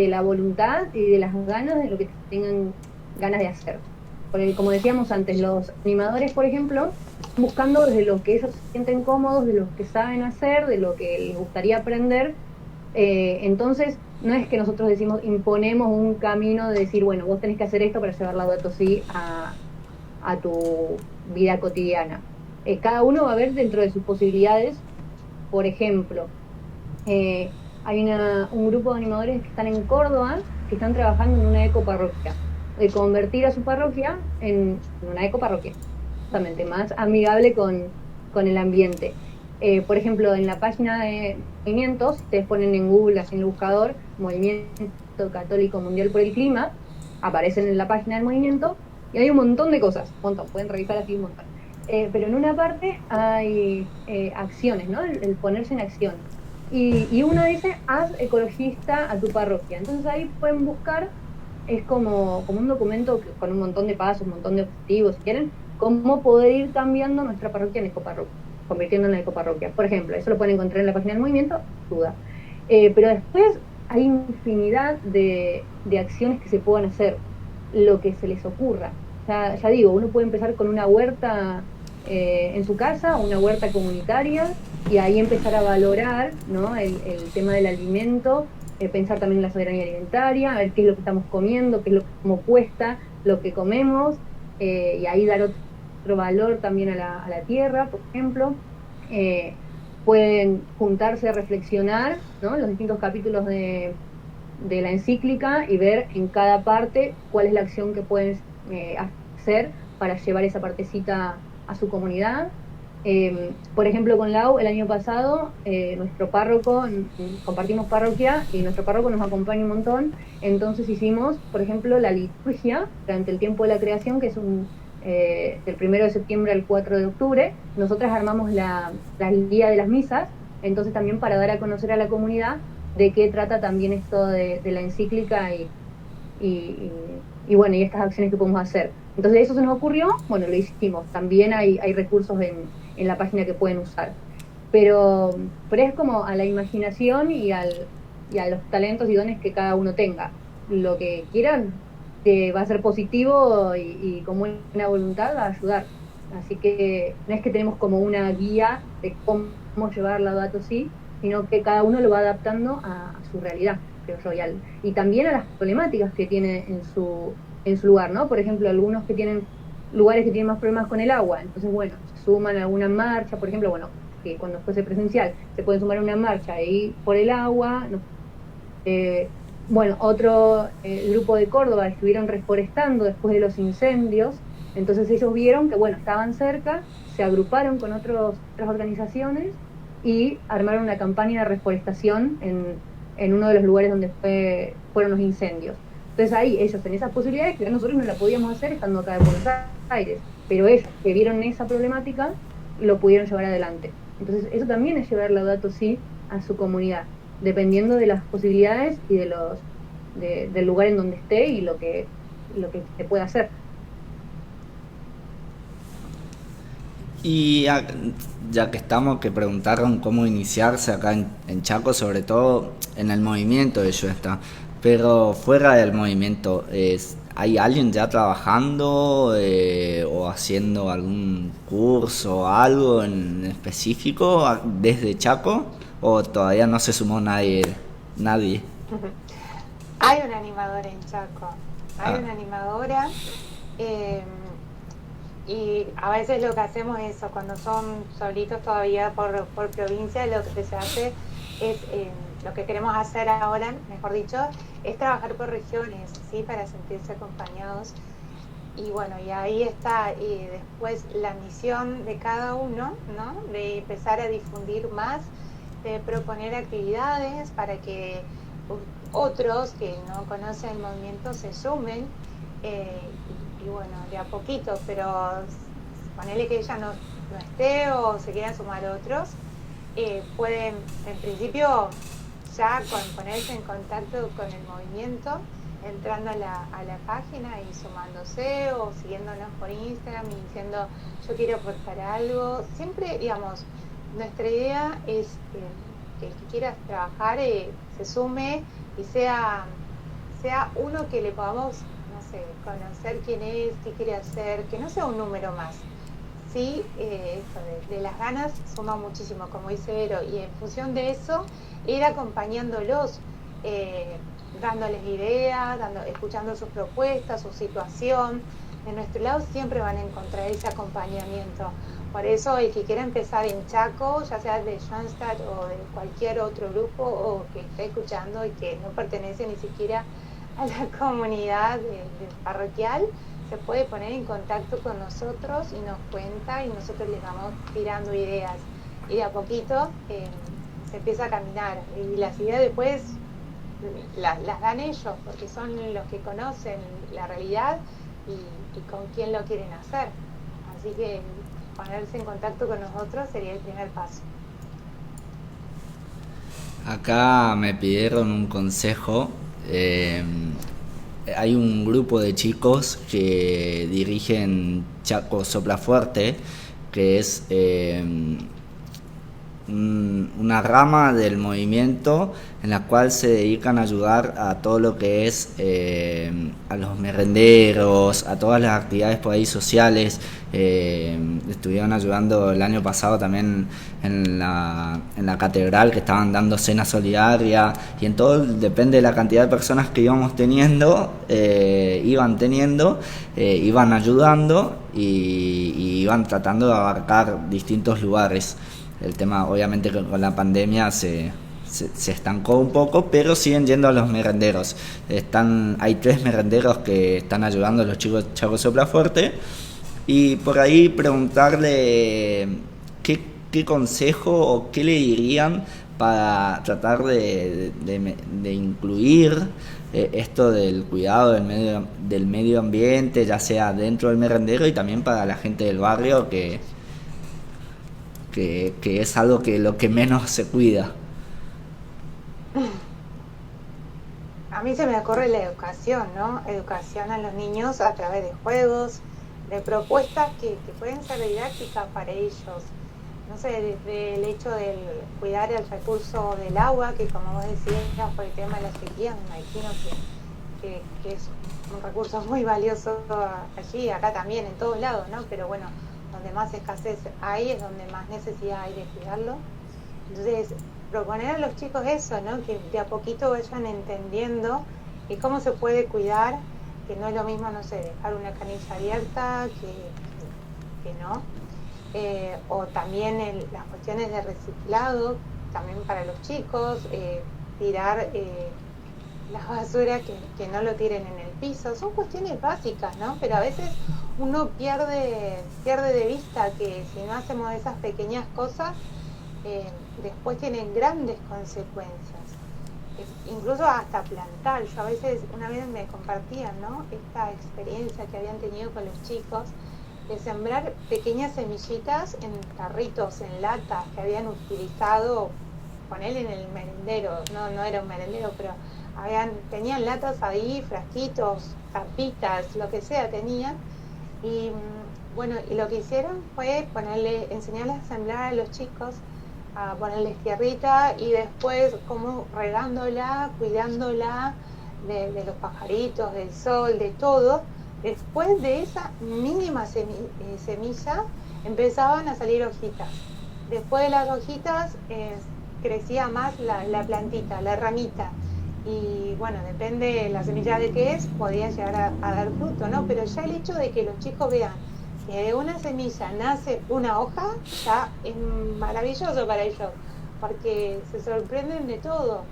la voluntad y de las ganas de lo que tengan ganas de hacer. Porque, como decíamos antes, los animadores, por ejemplo, buscando desde lo que ellos se sienten cómodos, de lo que saben hacer, de lo que les gustaría aprender. Entonces, no es que nosotros imponemos un camino de decir, bueno, vos tenés que hacer esto para llevar Laudato Si a tu vida cotidiana. Cada uno va a ver dentro de sus posibilidades. Por ejemplo, hay un grupo de animadores que están en Córdoba, que están trabajando en una ecoparroquia, de convertir a su parroquia en una ecoparroquia, justamente más amigable con el ambiente. Por ejemplo, en la página de movimientos, ustedes ponen en Google, así en el buscador, Movimiento Católico Mundial por el Clima, aparecen en la página del movimiento, Y hay un montón de cosas, un montón, pueden revisar así un montón. Pero en una parte hay acciones, ¿no? El ponerse en acción. Y uno dice, haz ecologista a tu parroquia. Entonces ahí pueden buscar, es como un documento con un montón de pasos, un montón de objetivos, si quieren, cómo poder ir cambiando nuestra parroquia en ecoparroquia, convirtiéndola en ecoparroquia. Por ejemplo, eso lo pueden encontrar en la página del movimiento, duda. Pero después hay infinidad de acciones que se puedan hacer, lo que se les ocurra. Ya digo, uno puede empezar con una huerta en su casa, una huerta comunitaria, y ahí empezar a valorar, ¿no? el tema del alimento, pensar también en la soberanía alimentaria, a ver qué es lo que estamos comiendo, qué es lo que cómo cuesta lo que comemos, y ahí dar otro valor también a la tierra, por ejemplo. Pueden juntarse a reflexionar, ¿no? Los distintos capítulos de la encíclica y ver en cada parte cuál es la acción que pueden hacer para llevar esa partecita a su comunidad. Por ejemplo, con Lau, el año pasado, nuestro párroco, compartimos parroquia y nuestro párroco nos acompaña un montón, entonces hicimos, por ejemplo, la liturgia durante el tiempo de la creación, que es del 1 de septiembre al 4 de octubre. Nosotras armamos la guía de las misas, entonces también para dar a conocer a la comunidad de qué trata también esto de la encíclica y bueno, y estas acciones que podemos hacer. Entonces eso se nos ocurrió, bueno, lo hicimos. También hay recursos en la página que pueden usar. Pero es como a la imaginación y a los talentos y dones que cada uno tenga. Lo que quieran, que va a ser positivo y con buena voluntad va a ayudar. Así que no es que tenemos como una guía de cómo llevar la datos sí, sino que cada uno lo va adaptando a su realidad, creo yo, y también a las problemáticas que tiene en su lugar, ¿no? Por ejemplo, algunos que tienen lugares que tienen más problemas con el agua, entonces, bueno, se suman a alguna marcha, por ejemplo, bueno, que cuando fuese presencial, se pueden sumar a una marcha y por el agua, ¿no? Bueno, otro grupo de Córdoba estuvieron reforestando después de los incendios, entonces ellos vieron que, bueno, estaban cerca, se agruparon con otras organizaciones y armaron una campaña de reforestación en uno de los lugares donde fueron los incendios. Entonces ahí ellos en esas posibilidades que nosotros no la podíamos hacer estando acá en Buenos Aires, pero ellos que vieron esa problemática lo pudieron llevar adelante. Entonces eso también es llevar Laudato Si a su comunidad, dependiendo de las posibilidades y del lugar en donde esté y lo que se pueda hacer. Y ya que estamos, que preguntaron cómo iniciarse acá en Chaco, sobre todo en el movimiento de Yuesta, pero fuera del movimiento, ¿hay alguien ya trabajando o haciendo algún curso o algo en específico desde Chaco? ¿O todavía no se sumó nadie? Hay una animadora en Chaco, hay una animadora. Y a veces lo que hacemos es eso, cuando son solitos todavía por provincia, lo que se hace es, lo que queremos hacer ahora, mejor dicho, es trabajar por regiones, ¿sí? Para sentirse acompañados. Y bueno, y ahí está después la misión de cada uno, ¿no? De empezar a difundir más, de proponer actividades para que otros que no conocen el movimiento se sumen. Y bueno, de a poquito, pero ponele que ella no esté o se quieran sumar otros, pueden en principio ya ponerse en contacto con el movimiento, entrando a la página y sumándose o siguiéndonos por Instagram y diciendo yo quiero aportar algo. Siempre, digamos, nuestra idea es que el que quiera trabajar se sume y sea uno que le podamos conocer quién es, qué quiere hacer, que no sea un número más. Sí, esto de las ganas suma muchísimo, como dice Vero, y en función de eso, ir acompañándolos, dándoles ideas, escuchando sus propuestas, su situación. De nuestro lado siempre van a encontrar ese acompañamiento. Por eso el que quiera empezar en Chaco, ya sea de Schoenstatt o de cualquier otro grupo o que esté escuchando y que no pertenece ni siquiera a la comunidad de parroquial, se puede poner en contacto con nosotros y nos cuenta y nosotros les vamos tirando ideas y de a poquito se empieza a caminar y las ideas después las dan ellos porque son los que conocen la realidad y con quién lo quieren hacer. Así que ponerse en contacto con nosotros sería el primer paso. Acá me pidieron un consejo. Hay un grupo de chicos que dirigen Chaco Sopla Fuerte, que es una rama del movimiento en la cual se dedican a ayudar a todo lo que es a los merenderos, a todas las actividades por ahí sociales. Estuvieron ayudando el año pasado también en la catedral, que estaban dando cena solidaria, y en todo depende de la cantidad de personas que íbamos teniendo, iban ayudando y iban tratando de abarcar distintos lugares. El tema, obviamente, que con la pandemia se estancó un poco, pero siguen yendo a los merenderos. Hay 3 merenderos que están ayudando a los chicos de Chaco Sopla Fuerte, y por ahí preguntarle qué consejo o qué le dirían para tratar de incluir esto del cuidado del medio ambiente, ya sea dentro del merendero y también para la gente del barrio, que es algo que lo que menos se cuida. A mí se me ocurre la educación, ¿no? Educación a los niños a través de juegos, de propuestas que pueden ser didácticas para ellos. No sé, desde el hecho de cuidar el recurso del agua, que como vos decías, por el tema de la sequía, me imagino que es un recurso muy valioso allí, acá también, en todos lados, ¿no? Pero bueno, donde más escasez hay es donde más necesidad hay de cuidarlo. Entonces, proponer a los chicos eso, ¿no? Que de a poquito vayan entendiendo y cómo se puede cuidar, que no es lo mismo, no sé, dejar una canilla abierta que no. O también las cuestiones de reciclado, también para los chicos, tirar la basura, que no lo tiren en el piso. Son cuestiones básicas, ¿no? Pero a veces uno pierde de vista que si no hacemos esas pequeñas cosas, después tienen grandes consecuencias. Incluso hasta plantar. Yo a veces, una vez me compartían, ¿no? Esta experiencia que habían tenido con los chicos de sembrar pequeñas semillitas en tarritos, en latas que habían utilizado, ponele en el merendero, no era un merendero, pero tenían latas ahí, frasquitos, tapitas, lo que sea tenían, y bueno, y lo que hicieron fue enseñarles a sembrar a los chicos, a ponerles tierrita y después como regándola, cuidándola de los pajaritos, del sol, de todo. Después de esa mínima semilla empezaban a salir hojitas. Después de las hojitas crecía más la plantita, la ramita. Y bueno, depende de la semilla de qué es, podía llegar a dar fruto, ¿no? Pero ya el hecho de que los chicos vean que de una semilla nace una hoja, ya es maravilloso para ellos, porque se sorprenden de todo.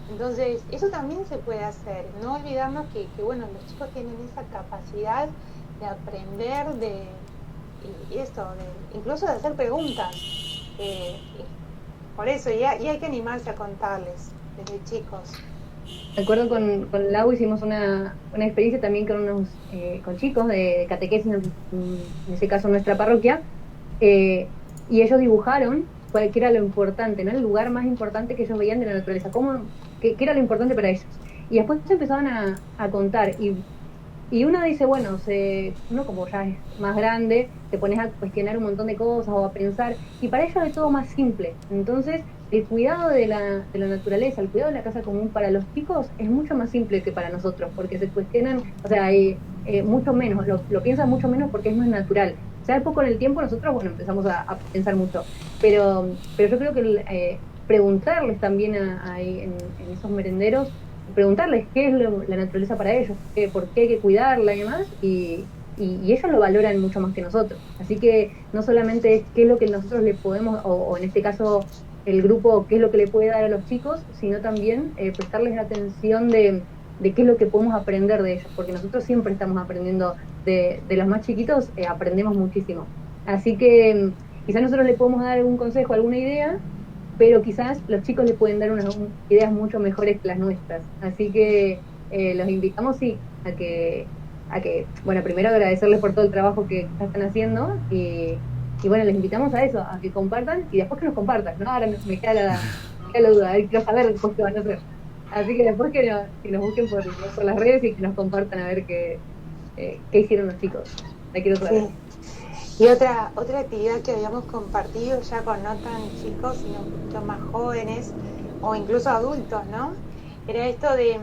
Entonces, eso también se puede hacer, no olvidarnos que bueno, los chicos tienen esa capacidad de aprender, incluso de hacer preguntas. Por eso, y hay que animarse a contarles desde chicos. De acuerdo con Lau, hicimos una experiencia también con chicos de catequesis, en ese caso nuestra parroquia, y ellos dibujaron qué era lo importante, ¿no? El lugar más importante que ellos veían de la naturaleza, qué era lo importante para ellos. Y después se empezaban a contar, y uno dice, bueno, uno como ya es más grande, te pones a cuestionar un montón de cosas o a pensar, y para ellos es todo más simple. Entonces, el cuidado de la naturaleza, el cuidado de la casa común para los chicos es mucho más simple que para nosotros, porque se cuestionan, o sea, mucho menos, lo piensan mucho menos porque es más natural. O sea, poco en el tiempo nosotros, bueno, empezamos a pensar mucho, pero yo creo que preguntarles también en esos merenderos, preguntarles qué es la naturaleza para ellos, por qué hay que cuidarla y demás, y ellos lo valoran mucho más que nosotros. Así que no solamente es qué es lo que nosotros le podemos, o en este caso el grupo, qué es lo que le puede dar a los chicos, sino también prestarles la atención de qué es lo que podemos aprender de ellos, porque nosotros siempre estamos aprendiendo de los más chiquitos, aprendemos muchísimo. Así que quizás nosotros le podemos dar algún consejo, alguna idea, pero quizás los chicos le pueden dar unas ideas mucho mejores que las nuestras. Así que los invitamos, sí, a que a que, bueno, primero agradecerles por todo el trabajo que están haciendo y bueno, les invitamos a eso, a que compartan y después que nos compartan, ¿no? Ahora me queda me queda la duda, quiero saber después qué van a hacer. Así que después que nos busquen por las redes y que nos compartan a ver qué hicieron los chicos. La quiero saber. Sí. Y otra actividad que habíamos compartido ya con no tan chicos, sino un poquito más jóvenes o incluso adultos, ¿no? Era esto de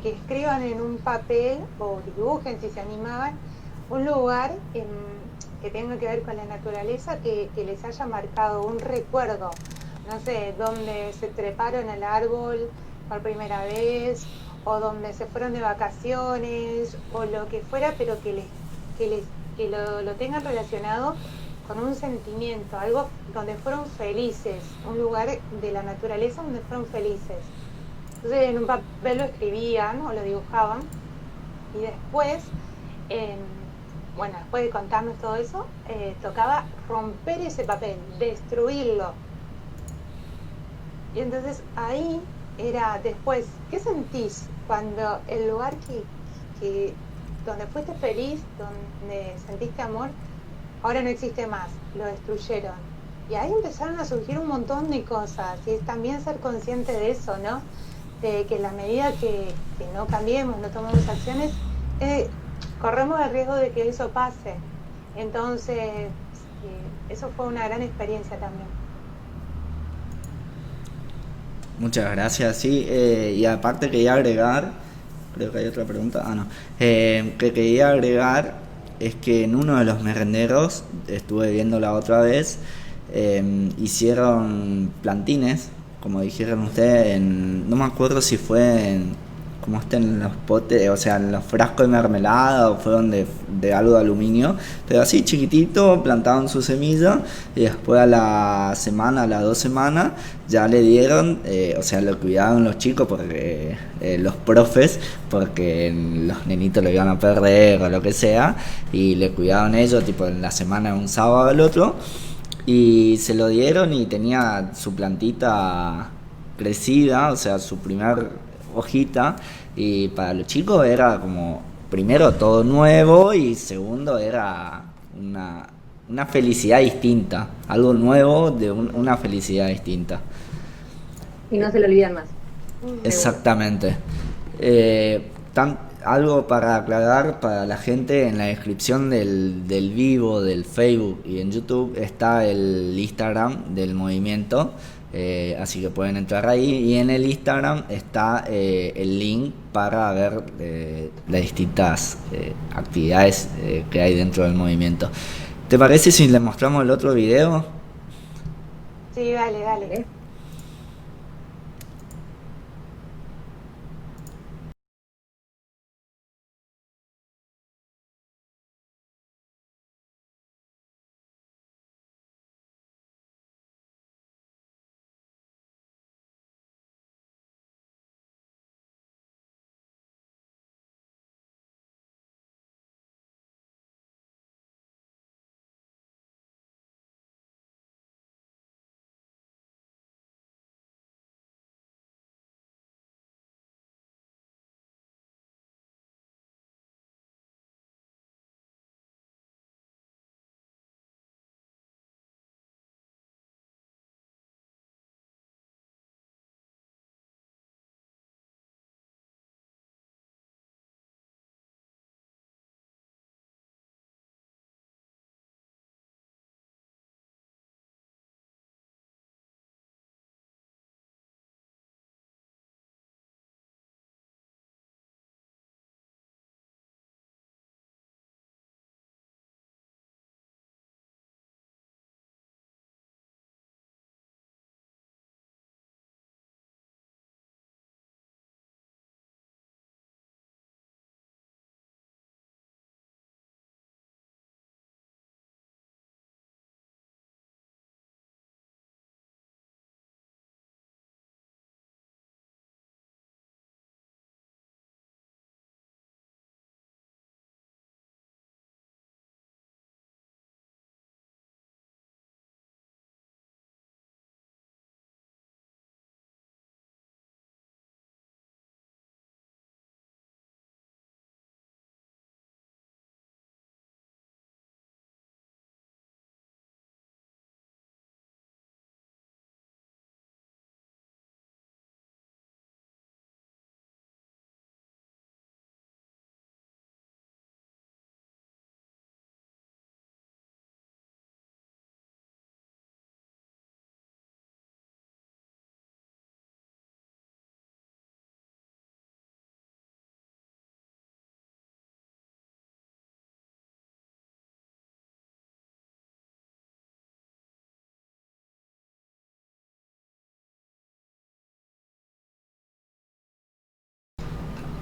que escriban en un papel o dibujen si se animaban un lugar que tenga que ver con la naturaleza que les haya marcado un recuerdo, no sé, donde se treparon al árbol por primera vez o donde se fueron de vacaciones o lo que fuera, pero que les que lo tengan relacionado con un sentimiento, algo donde fueron felices, un lugar de la naturaleza donde fueron felices. Entonces en un papel lo escribían o lo dibujaban y después, eh, bueno, después de contarnos todo eso, tocaba romper ese papel, destruirlo. Y entonces ahí era después, ¿qué sentís cuando el lugar que donde fuiste feliz, donde sentiste amor, ahora no existe más, lo destruyeron? Y ahí empezaron a surgir un montón de cosas, y es también ser consciente de eso, ¿no? De que en la medida que no cambiemos, no tomemos acciones, corremos el riesgo de que eso pase. Entonces, eso fue una gran experiencia también. Muchas gracias, sí. Y aparte quería agregar, creo que hay otra pregunta, no. Que quería agregar es que en uno de los merenderos, estuve viendo la otra vez, hicieron plantines, como dijeron ustedes, no me acuerdo si fue como estén en los potes, o sea, en los frascos de mermelada o fueron de algo de aluminio, pero así chiquitito, plantaron su semilla y después a la semana, a las 2 semanas, ya le dieron, o sea, lo cuidaron los chicos porque los profes, porque los nenitos lo iban a perder o lo que sea, y le cuidaron ellos, tipo en la semana, un sábado al otro, y se lo dieron y tenía su plantita crecida, o sea, su primer hojita, y para los chicos era como, primero todo nuevo y segundo era una felicidad distinta, algo nuevo de una felicidad distinta. Y no se lo olvidan más, seguro. Exactamente. Algo para aclarar para la gente, en la descripción del vivo, del Facebook y en YouTube está el Instagram del movimiento, así que pueden entrar ahí y en el Instagram está el link para ver las distintas actividades que hay dentro del movimiento. ¿Te parece si les mostramos el otro video? Sí, dale, dale. ¿Vale?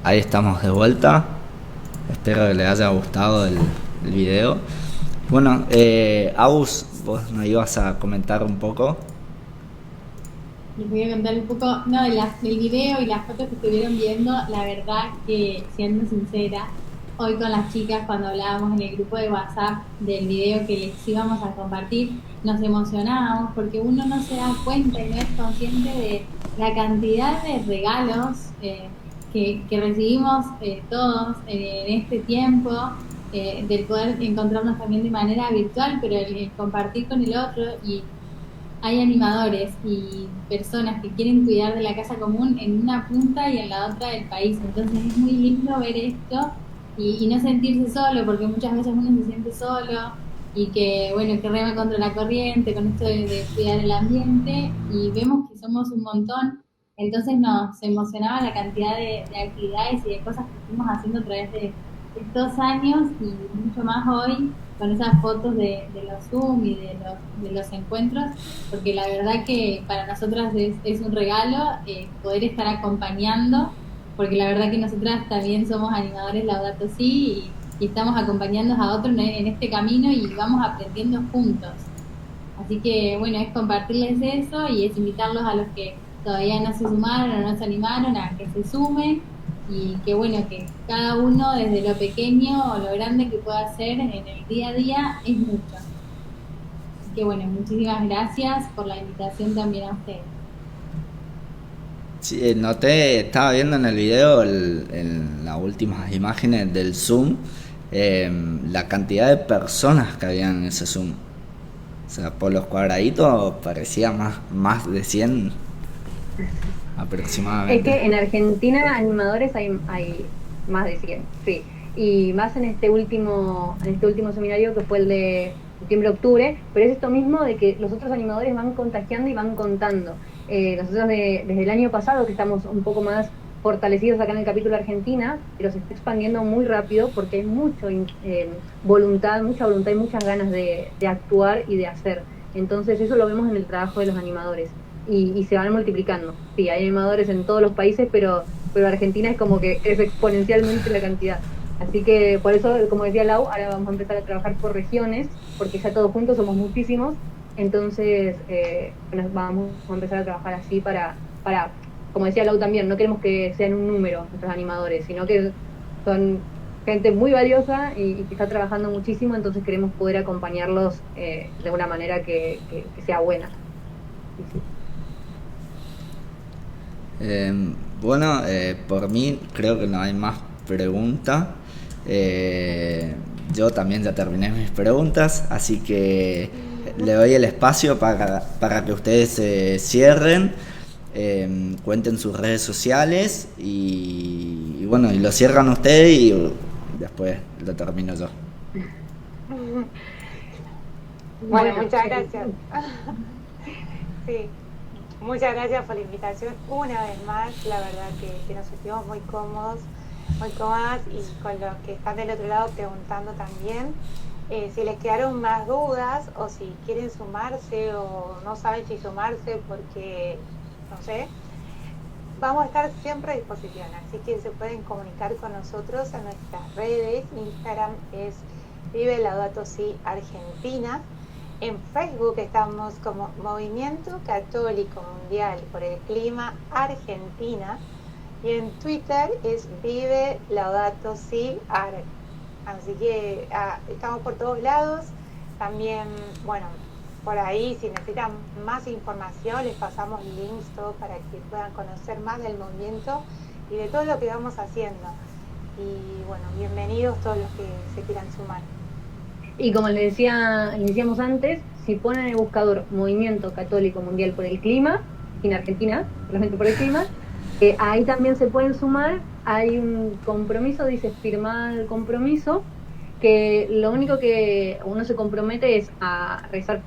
Ahí estamos de vuelta. Espero que les haya gustado el video. Bueno, Agus, vos nos ibas a comentar un poco. Les voy a contar un poco, del video y las fotos que estuvieron viendo. La verdad que, siendo sincera, hoy con las chicas, cuando hablábamos en el grupo de WhatsApp del video que les íbamos a compartir, nos emocionábamos porque uno no se da cuenta y no es consciente de la cantidad de regalos que recibimos todos en este tiempo, del poder encontrarnos también de manera virtual, pero el compartir con el otro. Y hay animadores y personas que quieren cuidar de la casa común en una punta y en la otra del país. Entonces es muy lindo ver esto y no sentirse solo, porque muchas veces uno se siente solo y que rema contra la corriente con esto de cuidar el ambiente, y vemos que somos un montón. Entonces nos emocionaba la cantidad de actividades y de cosas que fuimos haciendo a través de estos años, y mucho más hoy con esas fotos de los Zoom y de los encuentros, porque la verdad que para nosotras es un regalo poder estar acompañando, porque la verdad que nosotras también somos animadores Laudato Si, y estamos acompañando a otros en este camino y vamos aprendiendo juntos. Así que es compartirles eso, y es invitarlos a los que todavía no se sumaron o no se animaron a que se sumen, y que cada uno, desde lo pequeño o lo grande que pueda hacer en el día a día, es mucho. Así que muchísimas gracias por la invitación también a ustedes. Sí, estaba viendo en el video, en las últimas imágenes del Zoom, la cantidad de personas que había en ese Zoom. O sea, por los cuadraditos parecía más de 100 aproximadamente. Es que en Argentina animadores hay más de 100, sí. Y más en este último seminario, que fue el de septiembre-octubre, pero es esto mismo de que los otros animadores van contagiando y van contando. Nosotros desde el año pasado, que estamos un poco más fortalecidos acá en el capítulo Argentina, pero se está expandiendo muy rápido porque hay mucha voluntad y muchas ganas de actuar y de hacer. Entonces eso lo vemos en el trabajo de los animadores, y se van multiplicando. Sí, hay animadores en todos los países, pero Argentina es como que es exponencialmente la cantidad. Así que por eso, como decía Lau, ahora vamos a empezar a trabajar por regiones, porque ya todos juntos somos muchísimos. Entonces vamos a empezar a trabajar así para, como decía Lau también, no queremos que sean un número nuestros animadores, sino que son gente muy valiosa y que está trabajando muchísimo. Entonces queremos poder acompañarlos de una manera que sea buena. Sí, sí. Por mí creo que no hay más preguntas. Yo también ya terminé mis preguntas, así que le doy el espacio para que ustedes se cierren, cuenten sus redes sociales y lo cierran ustedes y después lo termino yo. Bueno, muchas gracias. Sí. Muchas gracias por la invitación una vez más. La verdad que nos sentimos muy cómodas, y con los que están del otro lado preguntando también. Si les quedaron más dudas o si quieren sumarse o no saben si sumarse porque, no sé, vamos a estar siempre a disposición. Así que se pueden comunicar con nosotros en nuestras redes. Instagram es Vive Laudato Si Argentina. En Facebook estamos como Movimiento Católico Mundial por el Clima Argentina, y en Twitter es Vive Laudato Si Ar. Así que estamos por todos lados. También, por ahí, si necesitan más información, les pasamos links todo para que puedan conocer más del movimiento y de todo lo que vamos haciendo. Y bienvenidos todos los que se quieran sumar. Y como les decíamos antes, si ponen en el buscador Movimiento Católico Mundial por el Clima, en Argentina, solamente por el clima, ahí también se pueden sumar. Hay un compromiso, dice firmar el compromiso, que lo único que uno se compromete es a rezar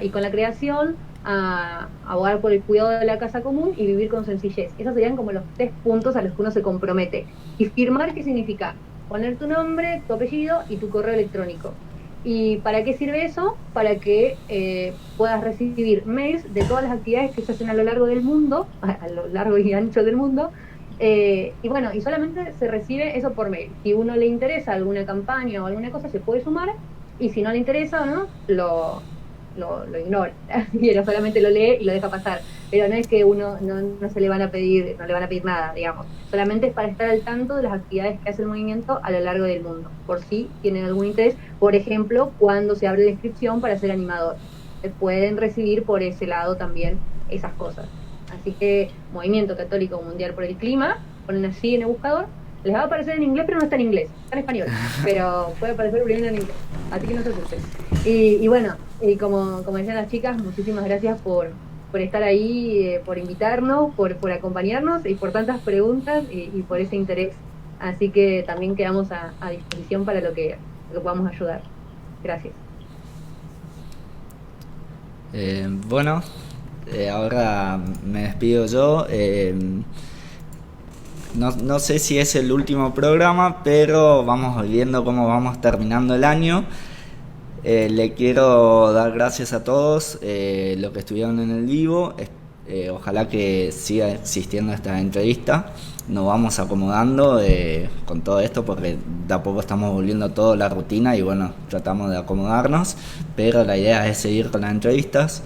y con la creación, a abogar por el cuidado de la casa común y vivir con sencillez. Esos serían como los 3 puntos a los que uno se compromete. ¿Y firmar qué significa? Poner tu nombre, tu apellido y tu correo electrónico. ¿Y para qué sirve eso? Para que puedas recibir mails de todas las actividades que se hacen a lo largo del mundo, a lo largo y ancho del mundo, Y bueno, y solamente se recibe eso por mail. Si uno le interesa alguna campaña o alguna cosa, se puede sumar, y si no le interesa o no, lo ignora. Pero solamente lo lee y lo deja pasar. Pero no es que uno no se le van a pedir, no le van a pedir nada, digamos. Solamente es para estar al tanto de las actividades que hace el movimiento a lo largo del mundo, por si tienen algún interés. Por ejemplo, cuando se abre la inscripción para ser animador, se pueden recibir por ese lado también esas cosas. Así que Movimiento Católico Mundial por el Clima, ponen así en el buscador, les va a aparecer en inglés, pero no está en inglés, está en español, pero puede aparecer primero en inglés, así que no se asusten. Y bueno, y como decían las chicas, muchísimas gracias por estar ahí, por invitarnos, por acompañarnos y por tantas preguntas y por ese interés. Así que también quedamos a disposición para lo que podamos ayudar. Gracias. Bueno, ahora me despido yo. No sé si es el último programa, pero vamos viendo cómo vamos terminando el año. Le quiero dar gracias a todos los que estuvieron en el vivo. Ojalá que siga existiendo esta entrevista. Nos vamos acomodando con todo esto, porque de a poco estamos volviendo toda la rutina y bueno, tratamos de acomodarnos, pero la idea es seguir con las entrevistas.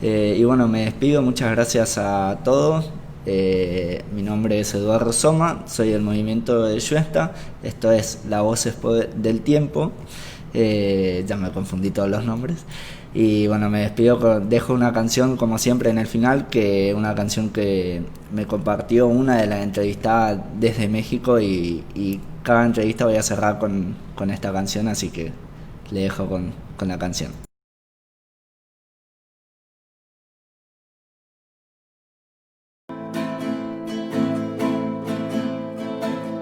Y bueno, me despido, muchas gracias a todos. Mi nombre es Eduardo Soma, soy del movimiento de Lluesta. Esto es La Voces del Tiempo. Ya me confundí todos los nombres. Y bueno, me despido, dejo una canción como siempre en el final, que una canción que me compartió una de las entrevistadas desde México, y cada entrevista voy a cerrar con esta canción, así que le dejo con la canción.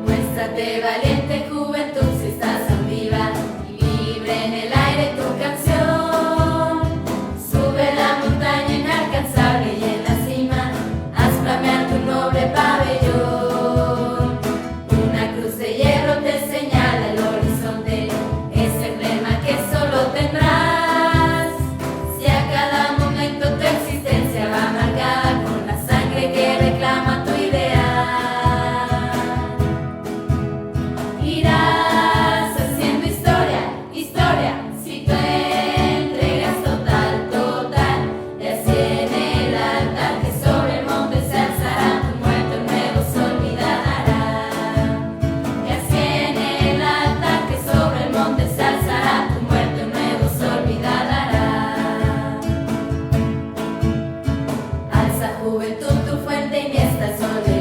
Muéstrate valiente, juventud, si estás aún viva, y vibre en el aire tu canción. Sube la montaña inalcanzable y en la cima haz flamear tu noble pabellón. Una cruz de hierro te señala el horizonte, ese emblema que solo tendrás si a cada momento tu existencia va marcada con la sangre que reclama tu ideal. Irás haciendo historia, historia, si tu entrega es total, total. Y así en el altar que sobre el monte se alzará, tu muerto nuevo se olvidará. Y así en el altar que sobre el monte se alzará, tu muerto nuevo se olvidará. Alza juventud tu fuente y ni está el sol de